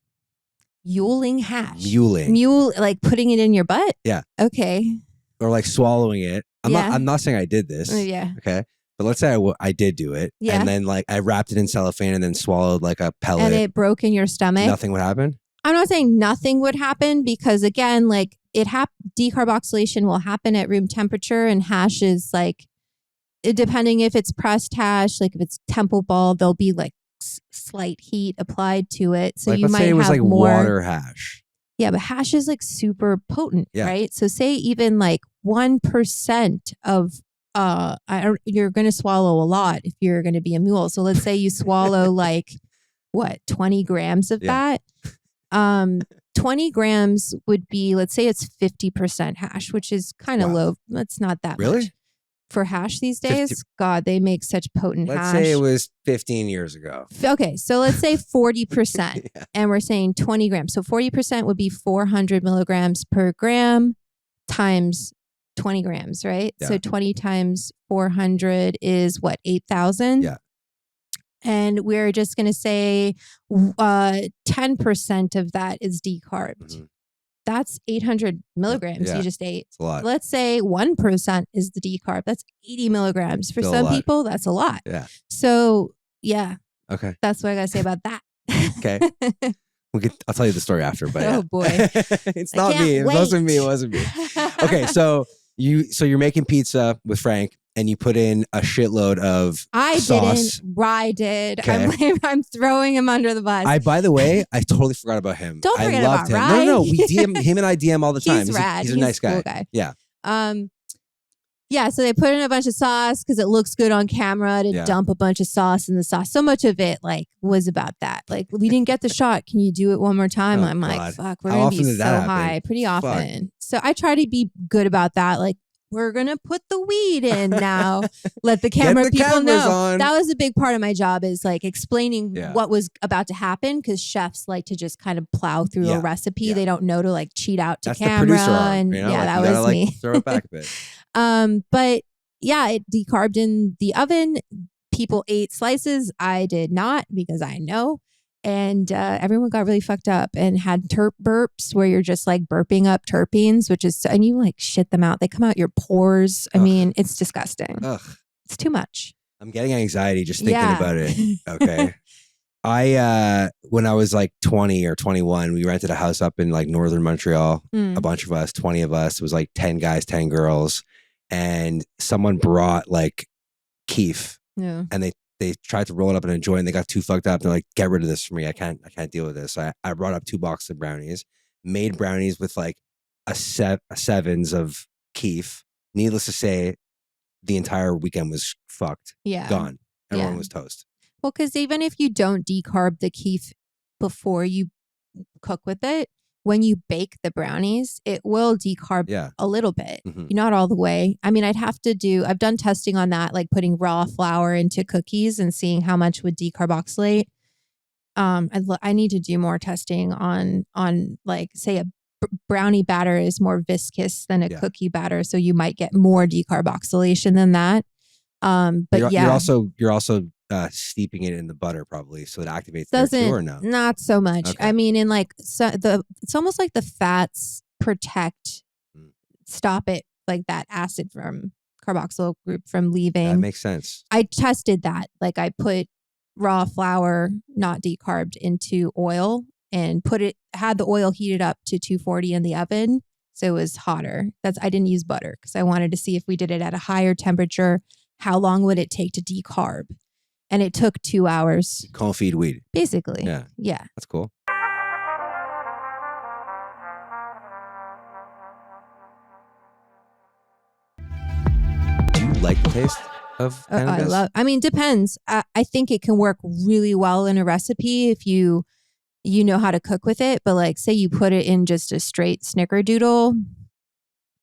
Muling hash? Muling. Like putting it in your butt? Yeah. Okay. Or like swallowing it. I'm not saying I did this. Yeah. Okay. But let's say I did do it. Yeah. And then like I wrapped it in cellophane and then swallowed like a pellet. And it broke in your stomach. Nothing would happen? I'm not saying nothing would happen, because again, like decarboxylation will happen at room temperature, and hash is like, depending if it's pressed hash, like if it's temple ball, there'll be like slight heat applied to it. So like, you let's might say it was have like more water hash. Yeah, but hash is like super potent, Yeah. right? So say even like 1% of you're going to swallow a lot if you're going to be a mule. So let's say you swallow like 20 grams of that. 20 grams would be, let's say it's 50% hash, which is kind of low. That's not that much for hash these days. 50. God, they make such potent hash. Let's say it was 15 years ago. Okay, so let's say 40%, Yeah. and we're saying 20 grams. So 40% would be 400 milligrams per gram times 20 grams, right? Yeah. So 20 times 400 is what, 8,000? Yeah. And we're just going to say 10% of that is decarbed. That's 800 milligrams you just ate. It's a lot. Let's say 1% is the decarb. That's 80 milligrams. For Still some people, that's a lot. Yeah. So, yeah. Okay. That's what I got to say about that. Okay. I'll tell you the story after, but Oh, boy. It's not me. It wasn't me. It wasn't me. Okay. So you're making pizza with Frank, and you put in a shitload of sauce. Didn't. Rye did. Okay. I'm throwing him under the bus. By the way, I totally forgot about him. Don't forget I loved about him. Rye. No. We DM him, and I DM all the time. He's rad. He's a nice guy. Cool guy. Yeah. Yeah, so they put in a bunch of sauce because it looks good on camera to dump a bunch of sauce in the sauce. So much of it like was about that. Like, we didn't get the shot. Can you do it one more time? I'm God. like, fuck, we're How going to often be did so that happen? high. Pretty often. Fuck. So I try to be good about that. Like, we're going to put the weed in now. Let the camera Get the people cameras know. on. That was a big part of my job, is like explaining Yeah. what was about to happen, because chefs like to just kind of plow through a Yeah. recipe. Yeah. They don't know to like cheat out to That's camera. the producer arm. And You know? yeah, Like, that you gotta, was me. throw it back a bit. But yeah, it decarbed in the oven. People ate slices. I did not, because I know. And everyone got really fucked up and had terp burps, where you're just like burping up terpenes, and you like shit them out. They come out your pores. I mean, it's disgusting. Ugh. It's too much. I'm getting anxiety just thinking about it. Okay. When I was like 20 or 21, we rented a house up in like northern Montreal. A bunch of us, 20 of us. It was like 10 guys, 10 girls, and someone brought like keef, and they tried to roll it up in a joint. And they got too fucked up. They're like, "Get rid of this for me. I can't deal with this." So I brought up 2 boxes of brownies, made brownies with like a sevens of keef. Needless to say, the entire weekend was fucked. Gone. Everyone was toast. Well, because even if you don't decarb the keef before you cook with it, when you bake the brownies, it will decarb a little bit. Not all the way. I mean, I've done testing on that, like putting raw flour into cookies and seeing how much would decarboxylate. I need to do more testing on like, say a brownie batter is more viscous than a cookie batter. So you might get more decarboxylation than that. But you're also steeping it in the butter probably, so it activates there too, or no? Not so much. Okay. I mean, in like it's almost like the fats stop it, like that acid from carboxyl group from leaving. That makes sense. I tested that. Like I put raw flour, not decarbed, into oil and had the oil heated up to 240 in the oven. So it was hotter. I didn't use butter because I wanted to see if we did it at a higher temperature, how long would it take to decarb? And it took 2 hours. Confit weed. Basically. Yeah. Yeah. That's cool. Do you like the taste of cannabis? I mean, depends. I think it can work really well in a recipe if you know how to cook with it. But like, say you put it in just a straight snickerdoodle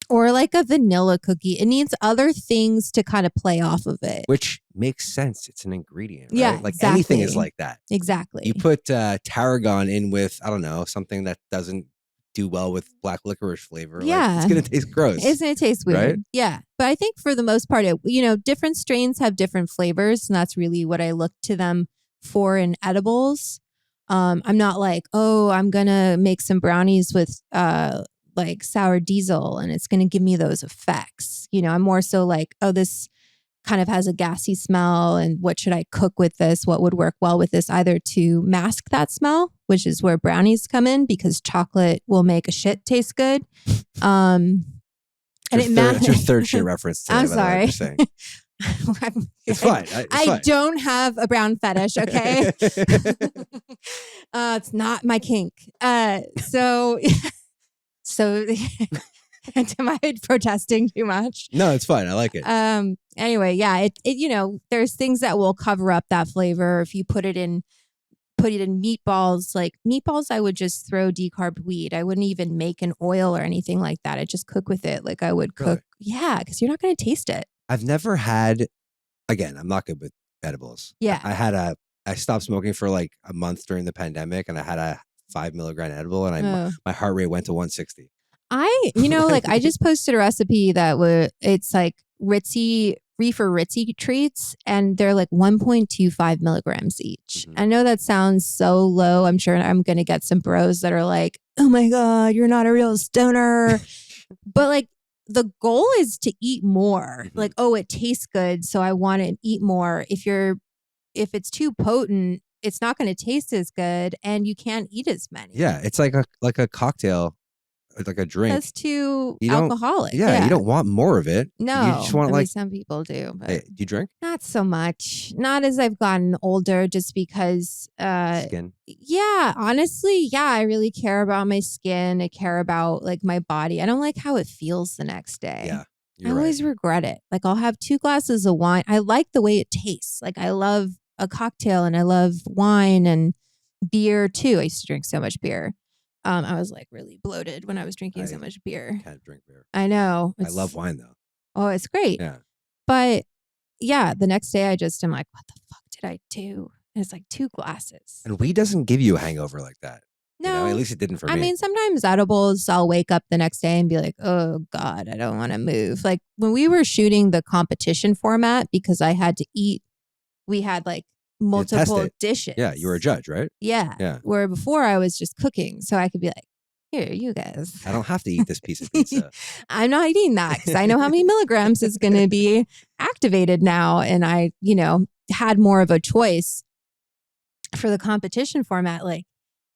or like a vanilla cookie, it needs other things to kind of play off of it. Which makes sense. It's an ingredient, right? Yeah, like exactly. Anything is like that. Exactly. You put tarragon in with, I don't know, something that doesn't do well with black licorice flavor. Yeah. Like, it's going to taste gross. It's going to taste weird. Right? Yeah. But I think for the most part, different strains have different flavors. And that's really what I look to them for in edibles. I'm not like, I'm going to make some brownies with like sour diesel and it's going to give me those effects. I'm more so like, this kind of has a gassy smell and what should I cook with this? What would work well with this? Either to mask that smell, which is where brownies come in because chocolate will make a shit taste good. And it's your third shit reference. Today, I'm sorry. It's fine. I don't have a brown fetish, okay? It's not my kink. So am I protesting too much? No, it's fine. I like it. Anyway, yeah, it there's things that will cover up that flavor. If you put it in meatballs, like meatballs, I would just throw decarb weed. I wouldn't even make an oil or anything like that. I'd just cook with it like I would cook. Really? Yeah, because you're not going to taste it. I've never had, again, I'm not good with edibles. Yeah. I stopped smoking for like a month during the pandemic and I had a 5 milligram edible and my heart rate went to 160. I just posted a recipe it's like reefer Ritzy treats and they're like 1.25 milligrams each. I know that sounds so low. I'm sure I'm going to get some bros that are like, oh my God, you're not a real stoner. But like the goal is to eat more. Like, it tastes good. So I want to eat more. If it's too potent, it's not going to taste as good and you can't eat as many. Yeah. It's like a cocktail. Like a drink. That's too alcoholic. Yeah, you don't want more of it. No. You just want some people do. But hey, do you drink? Not so much. Not as I've gotten older, just because skin. Yeah, honestly, yeah, I really care about my skin. I care about like my body. I don't like how it feels the next day. Yeah. I always regret it. Like I'll have 2 glasses of wine. I like the way it tastes. Like I love a cocktail and I love wine and beer too. I used to drink so much beer. I was like really bloated when I was drinking so much beer. I can't drink beer. I know. I love wine though. Oh, it's great. Yeah. But yeah, the next day I just am like, what the fuck did I do? And it's like 2 glasses. And weed doesn't give you a hangover like that. No. At least it didn't for me. I mean, sometimes edibles, I'll wake up the next day and be like, oh God, I don't want to move. Like when we were shooting the competition format, because I had to eat, we had like multiple dishes. Yeah, you were a judge, right? Yeah. Where before I was just cooking, so I could be like, here, you guys. I don't have to eat this piece of pizza. I'm not eating that because I know how many milligrams is going to be activated now. And I, had more of a choice. for the competition format, like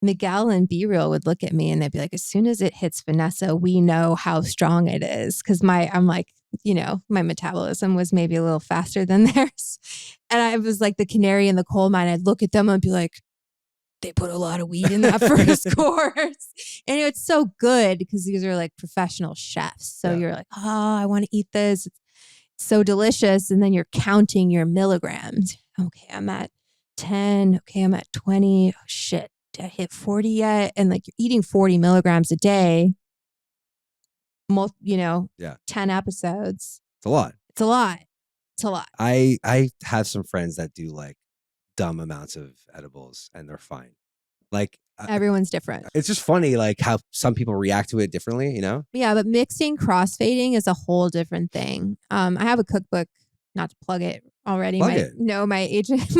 Miguel and B-Real would look at me and they'd be like, as soon as it hits Vanessa, we know how strong it is. Cause I'm like, my metabolism was maybe a little faster than theirs. And I was like the canary in the coal mine. I'd look at them and be like, they put a lot of weed in that first course. And it's so good because these are like professional chefs. So you're like, oh, I want to eat this. It's so delicious. And then you're counting your milligrams. Okay, I'm at 10. Okay, I'm at 20. Oh, shit. Did I hit 40 yet? And like you're eating 40 milligrams a day, 10 episodes. It's a lot. It's a lot. It's a lot. I have some friends that do like dumb amounts of edibles and they're fine. Like everyone's different. It's just funny like how some people react to it differently, Yeah, but mixing crossfading is a whole different thing. I have a cookbook, not to plug it already. No, my agent,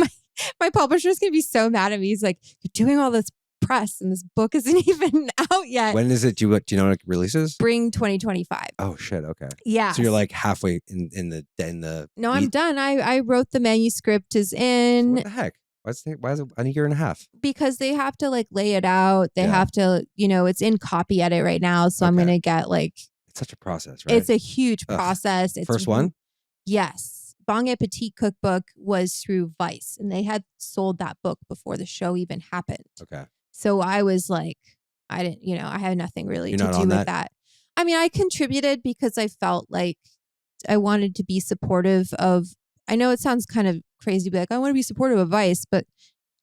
my publisher's gonna be so mad at me. He's like, you're doing all this press and this book isn't even out yet. When is it? Do you know when it releases? Spring 2025. Oh shit. Okay. Yeah. So you're like halfway in the. No, I'm done. I wrote the manuscript is in. So what the heck? Why is it a year and a half? Because they have to like lay it out. They have to, it's in copy edit right now. So I'm gonna get like. It's such a process, right? It's a huge process. It's first one. Yes. Bon Appetit cookbook was through Vice, and they had sold that book before the show even happened. Okay. So I was like, I didn't, I had nothing really to do with that. I mean, I contributed because I felt like I wanted to be supportive of, I know it sounds kind of crazy, but like, I want to be supportive of Vice, but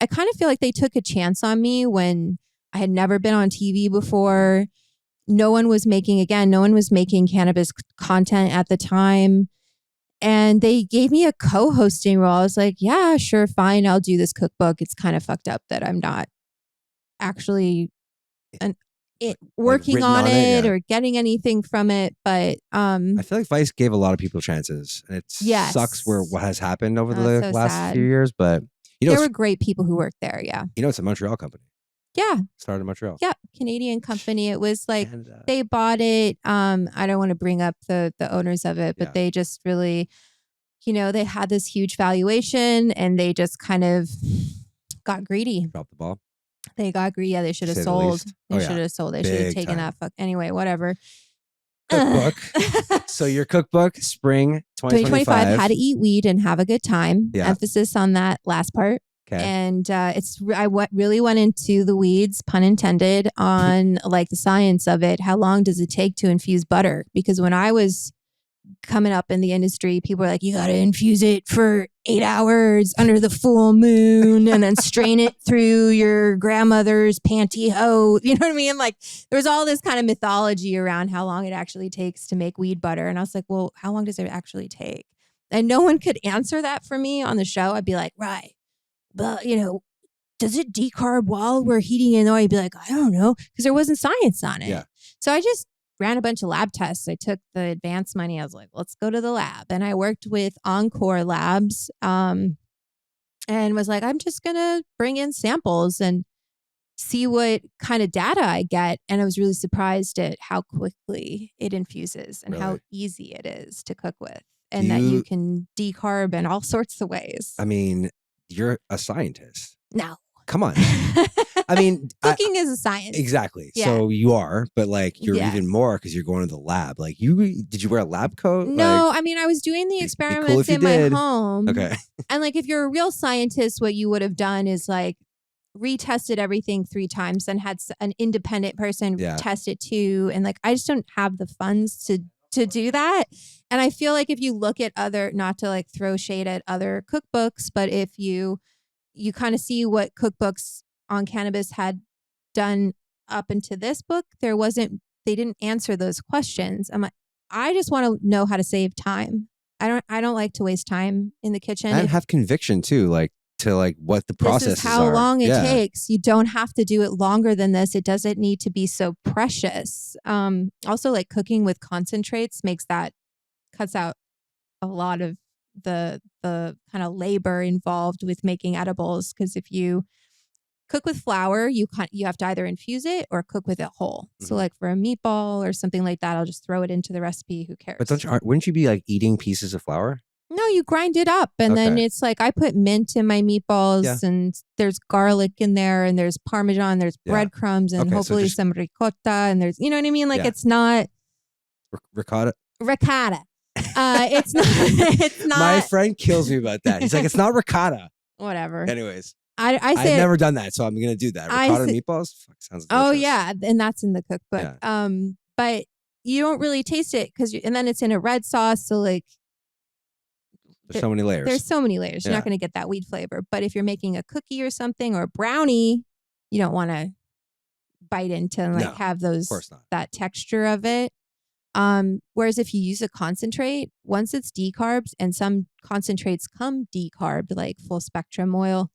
I kind of feel like they took a chance on me when I had never been on TV before. No one was making cannabis content at the time. And they gave me a co-hosting role. I was like, yeah, sure, fine. I'll do this cookbook. It's kind of fucked up that I'm not actually working on it or getting anything from it. But I feel like Vice gave a lot of people chances. And it sucks what has happened over the last few years. But there were great people who worked there. Yeah. It's a Montreal company. Yeah. Started in Montreal. Yeah. Canadian company. It was like they bought it. I don't want to bring up the owners of it, but they just really, they had this huge valuation and they just kind of got greedy. Dropped the ball. They got greedy. Yeah, they should have sold. They should have sold. They should have taken that. Anyway, whatever. Cookbook. So your cookbook, spring 2025. How to eat weed and have a good time. Yeah. Emphasis on that last part. Okay. And really went into the weeds, pun intended, on like the science of it. How long does it take to infuse butter? Because when I was coming up in the industry, people were like, you got to infuse it for 8 hours under the full moon and then strain it through your grandmother's pantyhose. You know what I mean? Like there was all this kind of mythology around how long it actually takes to make weed butter. And I was like, well, how long does it actually take? And no one could answer that for me on the show. I'd be like, right. But, does it decarb while we're heating it? I'd be like, I don't know, because there wasn't science on it. Yeah. So I just ran a bunch of lab tests. I took the advance money. I was like, let's go to the lab. And I worked with Encore Labs and was like, I'm just going to bring in samples and see what kind of data I get. And I was really surprised at how quickly it infuses and how easy it is to cook with. And that you can decarb in all sorts of ways. I mean, you're a scientist. No. Come on. I mean, cooking is a science. Exactly. Yeah. So you are, but like you're even more because you're going to the lab. Like did you wear a lab coat? No, I mean, I was doing the experiments in my home. Okay. And like, if you're a real scientist, what you would have done is like retested everything 3 times and had an independent person test it too. And like, I just don't have the funds to do that. And I feel like if you look at not to like throw shade at other cookbooks, but if you kind of see what cookbooks on cannabis had done up into this book, they didn't answer those questions. I'm like, I just want to know how to save time. I don't like to waste time in the kitchen. And have conviction too, like to like what the process is. This is how long it takes. You don't have to do it longer than this. It doesn't need to be so precious. Also, like cooking with concentrates cuts out a lot of the kind of labor involved with making edibles. Because if you cook with flour, you have to either infuse it or cook with it whole. Mm-hmm. So like for a meatball or something like that, I'll just throw it into the recipe. Who cares? But wouldn't you be like eating pieces of flour? No, you grind it up, and then Okay. it's like I put mint in my meatballs, Yeah. and there's garlic in there, and there's Parmesan, there's Yeah. breadcrumbs, and Okay, so hopefully just- some ricotta, and there's, you know what I mean? Like Yeah. it's not Ricotta. ricotta. It's not. It's not. My friend kills me about that. He's like, it's not ricotta. Whatever. Anyways, I I've say never done that, so I'm gonna do that. Ricotta and meatballs. Fuck, sounds delicious. Oh yeah, and that's in the cookbook. Yeah. But you don't really taste it and then it's in a red sauce, so like There's so many layers. there's so many layers. You're not going to get that weed flavor. But if you're making a cookie or something or a brownie, you don't want to bite into and like have those of course not. that texture of it. Whereas if you use a concentrate, once it's decarbed, and some concentrates come decarbed, like full spectrum oil,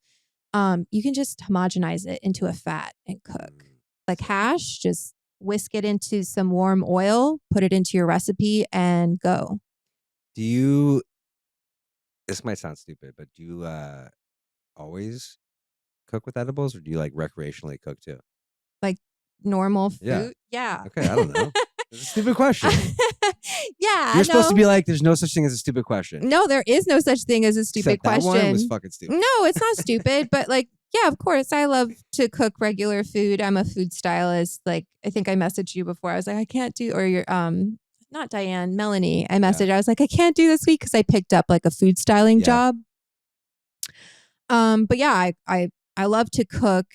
you can just homogenize it into a fat and cook. Like hash, just whisk it into some warm oil, put it into your recipe, and go. Do you? This might sound stupid, but do you always cook with edibles, or do you like recreationally cook too? Like normal food? Yeah. Okay, I don't know. It's a stupid question. Yeah. You're supposed to be like, there's no such thing as a stupid question. No, there is no such thing as a stupid Except question. That one was fucking stupid. No, it's not stupid, but like, yeah, of course. I love to cook regular food. I'm a food stylist. Like, I think I messaged you before. I was like, I can't do, or you're, not Diane, Melanie. I messaged. I was like, I can't do this week because I picked up like a food styling job. But yeah, I love to cook.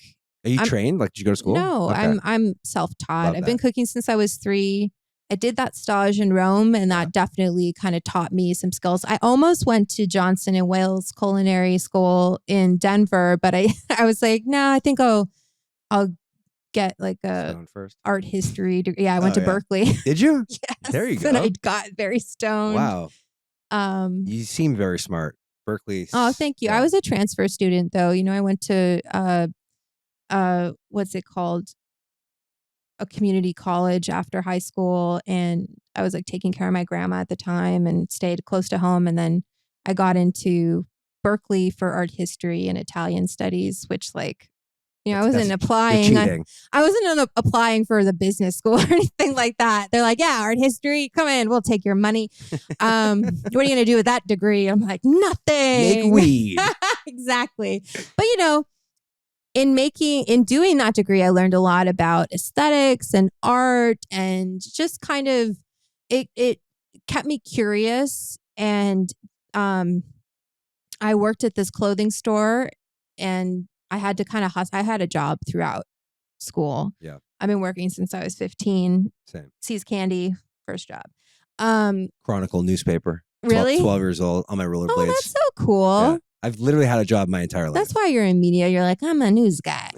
Are you trained? Like, did you go to school? No, okay. I'm self-taught. Love I've that. been cooking since I was 3. I did that stage in Rome, and that definitely kind of taught me some skills. I almost went to Johnson and Wales Culinary School in Denver, but I was like, no, I think I'll get like a art history degree. Yeah, I went to Berkeley. Did you? Yes. There you go. And I got very stoned. Wow. You seem very smart. Berkeley. Oh, thank you. I was a transfer student though. You know, I went to what's it called? A community college after high school, and I was like taking care of my grandma at the time and stayed close to home. And then I got into Berkeley for art history and Italian studies, which like, you know, I wasn't applying. I wasn't applying for the business school or anything like that. They're like, yeah, art history, come in, we'll take your money. What are you going to do with that degree? I'm like, nothing. Make weed. Exactly. But you know, in doing that degree, I learned a lot about aesthetics and art, and just kind of, it kept me curious. And I worked at this clothing store, and I had to kind of I had a job throughout school. Yeah. I've been working since I was 15. Same. Seas Candy, first job. Chronicle newspaper. Really? 12 years old on my rollerblades. Oh, that's so cool. Yeah. I've literally had a job my entire life. That's why you're in media. You're like, I'm a news guy.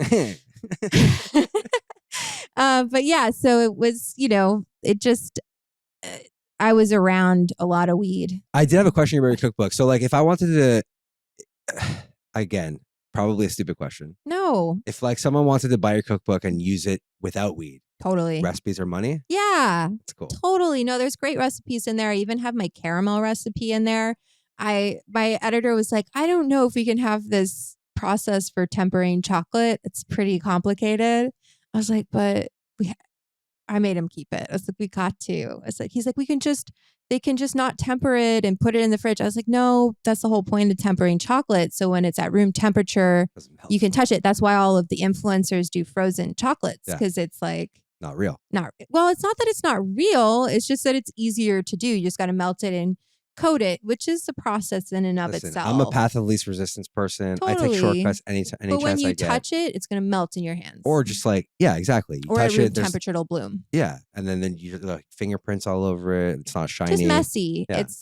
But yeah, so it was, you know, it just, I was around a lot of weed. I did have a question about your cookbook. So like if I wanted to, again, probably a stupid question. No. If like someone wanted to buy your cookbook and use it without weed. Totally. Recipes or money? Yeah. That's cool. Totally. No, there's great recipes in there. I even have my caramel recipe in there. My editor was like, I don't know if we can have this process for tempering chocolate. It's pretty complicated. I was like, but I made him keep it. I was like, we got to. I was like, he's like, they can just not temper it and put it in the fridge. I was like, no, that's the whole point of tempering chocolate. So when it's at room temperature, you can touch it. That's why all of the influencers do frozen chocolates, because it's like not real. Well, it's not that it's not real. It's just that it's easier to do. You just got to melt it and coat it, which is a process in and of itself. I'm a path of least resistance person. Totally. I take shortcuts any chance I get. But when you touch it, it's going to melt in your hands. Or just like, yeah, exactly. You or touch at room it, temperature, it'll bloom. Yeah. And then you like fingerprints all over it. It's not shiny. Just messy. Yeah. It's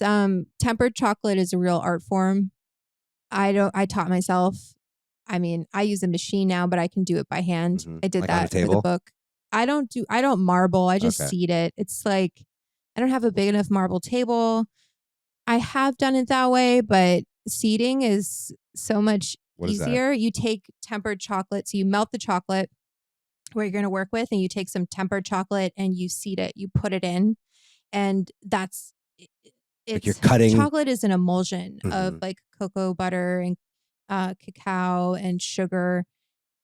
tempered chocolate is a real art form. I taught myself. I mean, I use a machine now, but I can do it by hand. I did like that with a book. I don't marble. I just seed it. It's like, I don't have a big enough marble table. I have done it that way, but seeding is so much easier. You take tempered chocolate, so you melt the chocolate where you're going to work with, and you take some tempered chocolate and you seed it. You put it in, and it's like you're cutting. Chocolate is an emulsion of like cocoa butter and cacao and sugar,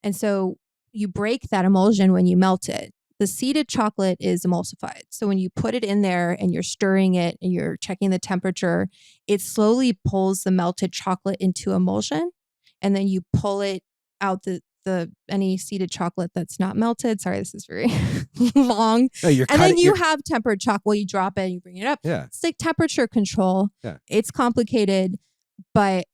and so you break that emulsion when you melt it. The seeded chocolate is emulsified. So when you put it in there and you're stirring it and you're checking the temperature, it slowly pulls the melted chocolate into emulsion. And then you pull it out the any seeded chocolate that's not melted. Sorry, this is very long. No, And then you have tempered chocolate. You drop it and you bring it up. Yeah. It's like temperature control. Yeah. It's complicated, but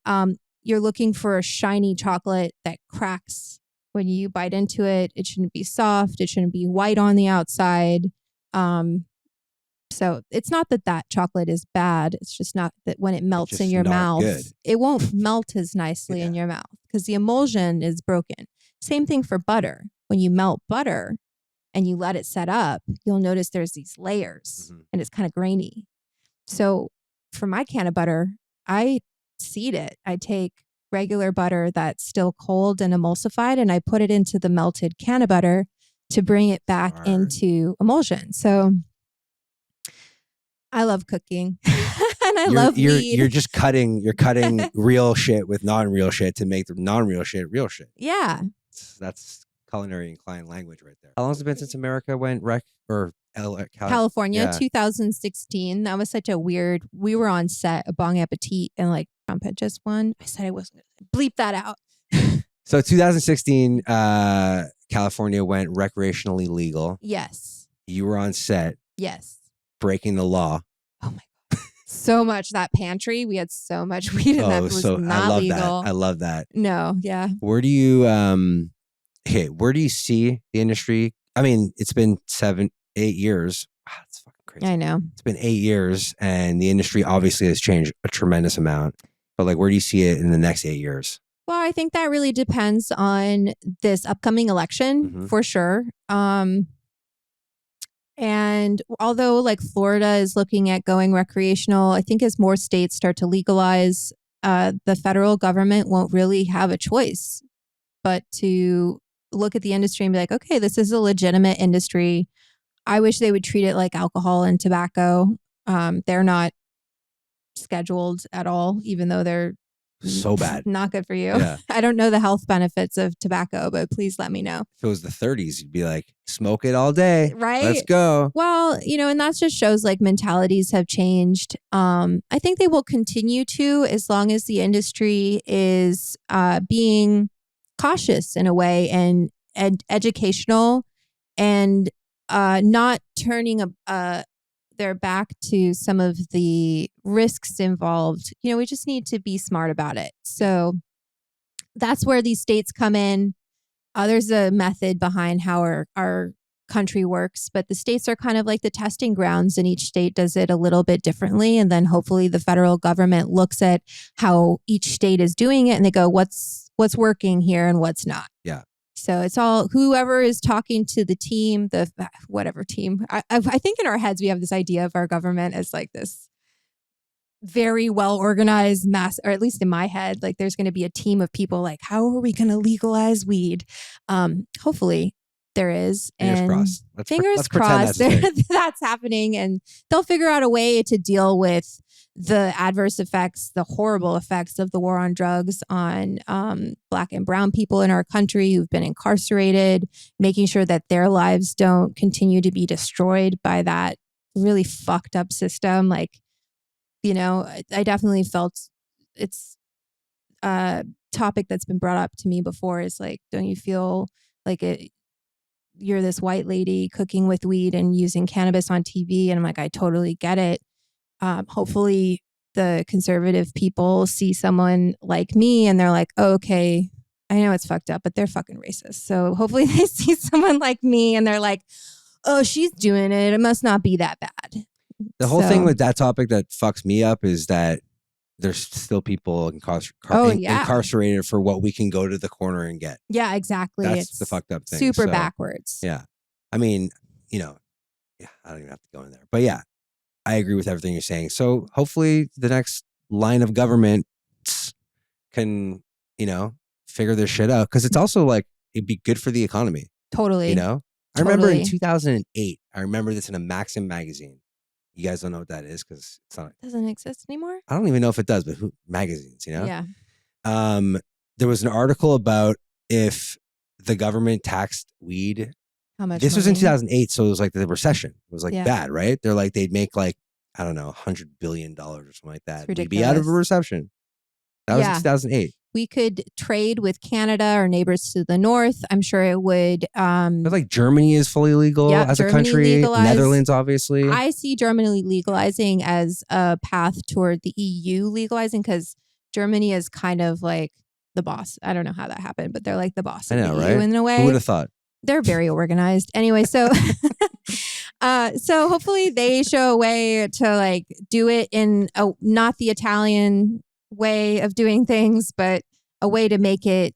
you're looking for a shiny chocolate that cracks when you bite into it. It shouldn't be soft. It shouldn't be white on the outside. So it's not that chocolate is bad. It's just not that when it melts in your mouth, it won't melt as nicely in your mouth because the emulsion is broken. Same thing for butter. When you melt butter and you let it set up, you'll notice there's these layers and it's kind of grainy. So for my can of butter, I seed it. I take regular butter that's still cold and emulsified and I put it into the melted can of butter to bring it back into emulsion. So I love cooking and I love weed. You're cutting real shit with non-real shit to make the non-real shit real shit. Yeah. That's culinary inclined language right there. How long has it been since America went California, 2016. That was such a weird, we were on set of Bon Appetit and like Trump had just won. I said I wasn't going to bleep that out. So 2016, California went recreationally legal. Yes. You were on set. Yes. Breaking the law. Oh my God. So much. That pantry, we had so much weed in that was not legal. I love that. No, yeah. Where do you where do you see the industry? I mean, it's been 7-8 years. Wow, that's fucking crazy. I know. It's been 8 years and the industry obviously has changed a tremendous amount. But like, where do you see it in the next 8 years? Well, I think that really depends on this upcoming election for sure. And although like Florida is looking at going recreational, I think as more states start to legalize, the federal government won't really have a choice but to look at the industry and be like, okay, this is a legitimate industry. I wish they would treat it like alcohol and tobacco. They're not scheduled at all, even though they're so bad. Not good for you. Yeah. I don't know the health benefits of tobacco, but please let me know. If it was the 30s, you'd be like, smoke it all day. Right? Let's go. Well, and that just shows like mentalities have changed. I think they will continue to as long as the industry is being cautious in a way and educational and not turning their back to some of the risks involved. We just need to be smart about it. So that's where these states come in. There's a method behind how our country works, but the states are kind of like the testing grounds and each state does it a little bit differently. And then hopefully the federal government looks at how each state is doing it and they go, what's working here and what's not. Yeah. So it's all whoever is talking to the team, whatever team. I think in our heads, we have this idea of our government as like this very well organized mass, or at least in my head, like there's going to be a team of people like, how are we going to legalize weed? Hopefully there is. Fingers crossed. Fingers crossed that's happening and they'll figure out a way to deal with the adverse effects, the horrible effects of the war on drugs on Black and brown people in our country who've been incarcerated, making sure that their lives don't continue to be destroyed by that really fucked up system. Like, I definitely felt it's a topic that's been brought up to me before is like, don't you feel like you're this white lady cooking with weed and using cannabis on TV? And I'm like, I totally get it. Hopefully the conservative people see someone like me and they're like, oh, okay, I know it's fucked up, but they're fucking racist. So hopefully they see someone like me and they're like, oh, she's doing it. It must not be that bad. The whole thing with that topic that fucks me up is that there's still people incarcerated for what we can go to the corner and get. Yeah, exactly. That's the fucked up thing. Super backwards. Yeah. I mean, I don't even have to go in there. But yeah, I agree with everything you're saying. So hopefully the next line of government can, figure this shit out. Because it's also like, it'd be good for the economy. Totally. I remember in 2008, I remember this in a Maxim magazine. You guys don't know what that is because it's not. It doesn't exist anymore? I don't even know if it does, but magazines, Yeah. There was an article about if the government taxed weed How much? This was in money? 2008, so it was like the recession. It was like Yeah. bad, right? They're like they'd make like I don't know, $100 billion or something like that. It's They'd be out of a ridiculous. recession. That was in 2008. We could trade with Canada or neighbors to the north. I'm sure it would. But like Germany is fully legal as a Germany country. legalized. Netherlands, obviously. I see Germany legalizing as a path toward the EU legalizing because Germany is kind of like the boss. I don't know how that happened, but they're like the boss of the EU in a way. Who would have thought? They're very organized. Anyway, so so hopefully they show a way to like do it in not the Italian way of doing things, but a way to make it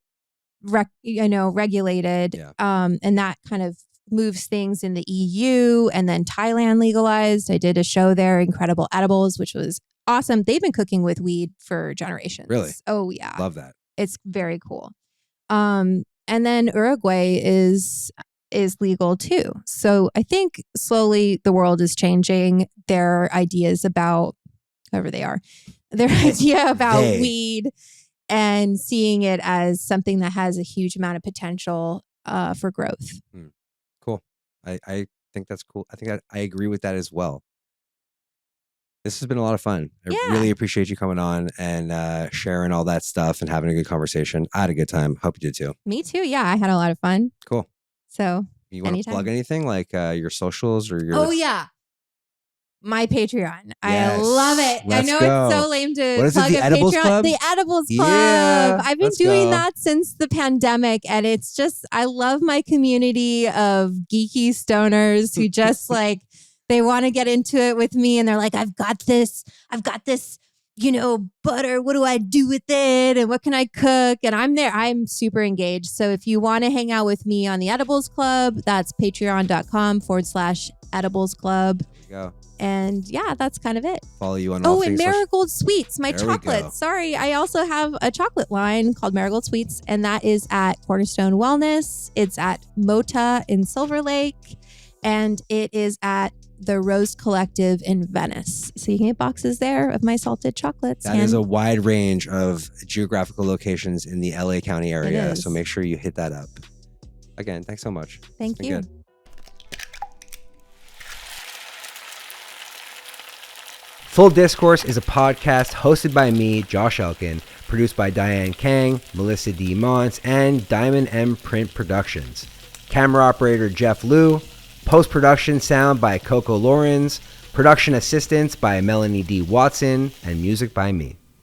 regulated. Yeah. And that kind of moves things in the EU. And then Thailand legalized. I did a show there, Incredible Edibles, which was awesome. They've been cooking with weed for generations. Really? Oh yeah. Love that. It's very cool. And then Uruguay is legal too. So I think slowly the world is changing their ideas about whoever they are, their idea about weed and seeing it as something that has a huge amount of potential for growth. Cool. I think that's cool. I think I agree with that as well. This has been a lot of fun. I really appreciate you coming on and sharing all that stuff and having a good conversation. I had a good time. Hope you did too. Me too. Yeah, I had a lot of fun. Cool. So you want to plug anything like your socials or your... Oh, yeah. My Patreon. Yes. I love it. Let's I know go. it's so lame to What is plug it, the Edibles Patreon. Club? The Edibles Club. Yeah, I've been doing that since the pandemic. And it's just, I love my community of geeky stoners who just like, they want to get into it with me. And they're like, I've got this, butter. What do I do with it? And what can I cook? And I'm there. I'm super engaged. So if you want to hang out with me on the Edibles Club, that's patreon.com/Edibles Club. There you go. And yeah, that's kind of it. Follow you on all things. And Marigold Sweets, my There we go. chocolate. Sorry, I also have a chocolate line called Marigold Sweets, and that is at Cornerstone Wellness. It's at Mota in Silver Lake, and it is at the Rose Collective in Venice. So you can get boxes there of my salted chocolates. That is a wide range of geographical locations in the LA County area. So make sure you hit that up. Again, thanks so much. Thank you. Good. Full Discourse is a podcast hosted by me, Josh Elkin, produced by Diane Kang, Melissa D. Montz, and Diamond M Print Productions. Camera operator Jeff Liu. Post-production sound by Coco Lawrence, production assistance by Melanie D. Watson, and music by me.